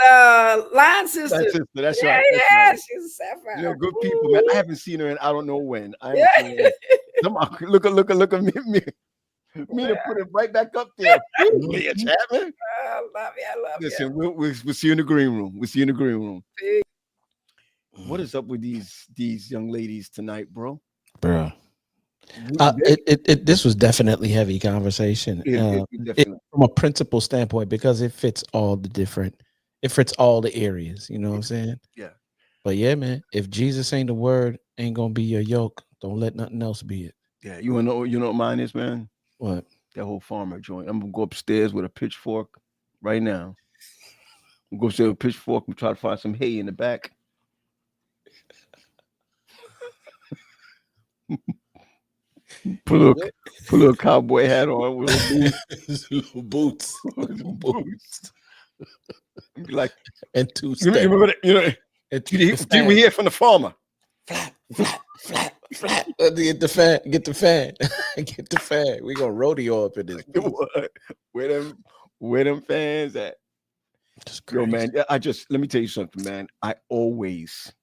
line sister. That's yeah, right. Yeah, right. she's a sapphire. You know, good people, man. I haven't seen her in I don't know when. I haven't seen her. Look at me to put it right back up there. Leah Chapman. I love you. Listen, we'll see you in the green room. We'll see you in the green room. What is up with these young ladies tonight, bro? Bro. This was definitely heavy conversation from a principle standpoint, because it fits all the areas, you know what I'm saying? Yeah. But yeah, man, if Jesus ain't the word, ain't gonna be your yoke. Don't let nothing else be it. Yeah, you know what mine is, man? What? That whole farmer joint. I'm gonna go upstairs with a pitchfork right now. I'm gonna go upstairs with a pitchfork and try to find some hay in the back. Put a little cowboy hat on with little boots. Like, and two you remember that, we hear from the farmer. Flat. Get the fan. Get the fan. We gonna rodeo up in this. Where them fans at? Yo, man, let me tell you something, man. I always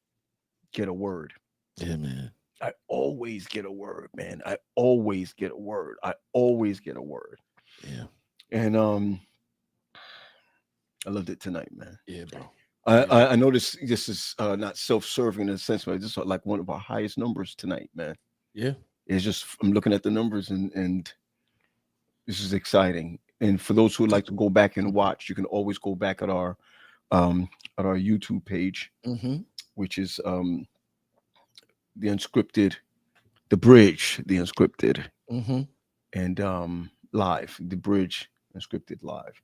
get a word. Yeah, man. I always get a word, man. I always get a word. Yeah. And I loved it tonight, man. Yeah, bro. I noticed this is not self-serving in a sense, but this is like one of our highest numbers tonight, man. Yeah. It's just, I'm looking at the numbers and this is exciting. And for those who would like to go back and watch, you can always go back at our YouTube page, which is the Unscripted, the Bridge, the Unscripted, and live, the Bridge, Unscripted live.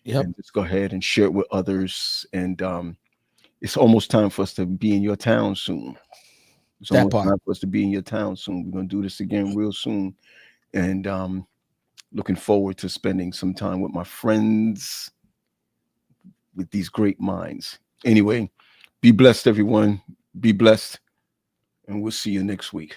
Yep. And just go ahead and share it with others. And it's almost time for us to be in your town soon. It's almost time for us to be in your town soon. We're gonna do this again real soon. And looking forward to spending some time with my friends, with these great minds. Anyway, be blessed, everyone. Be blessed. And we'll see you next week.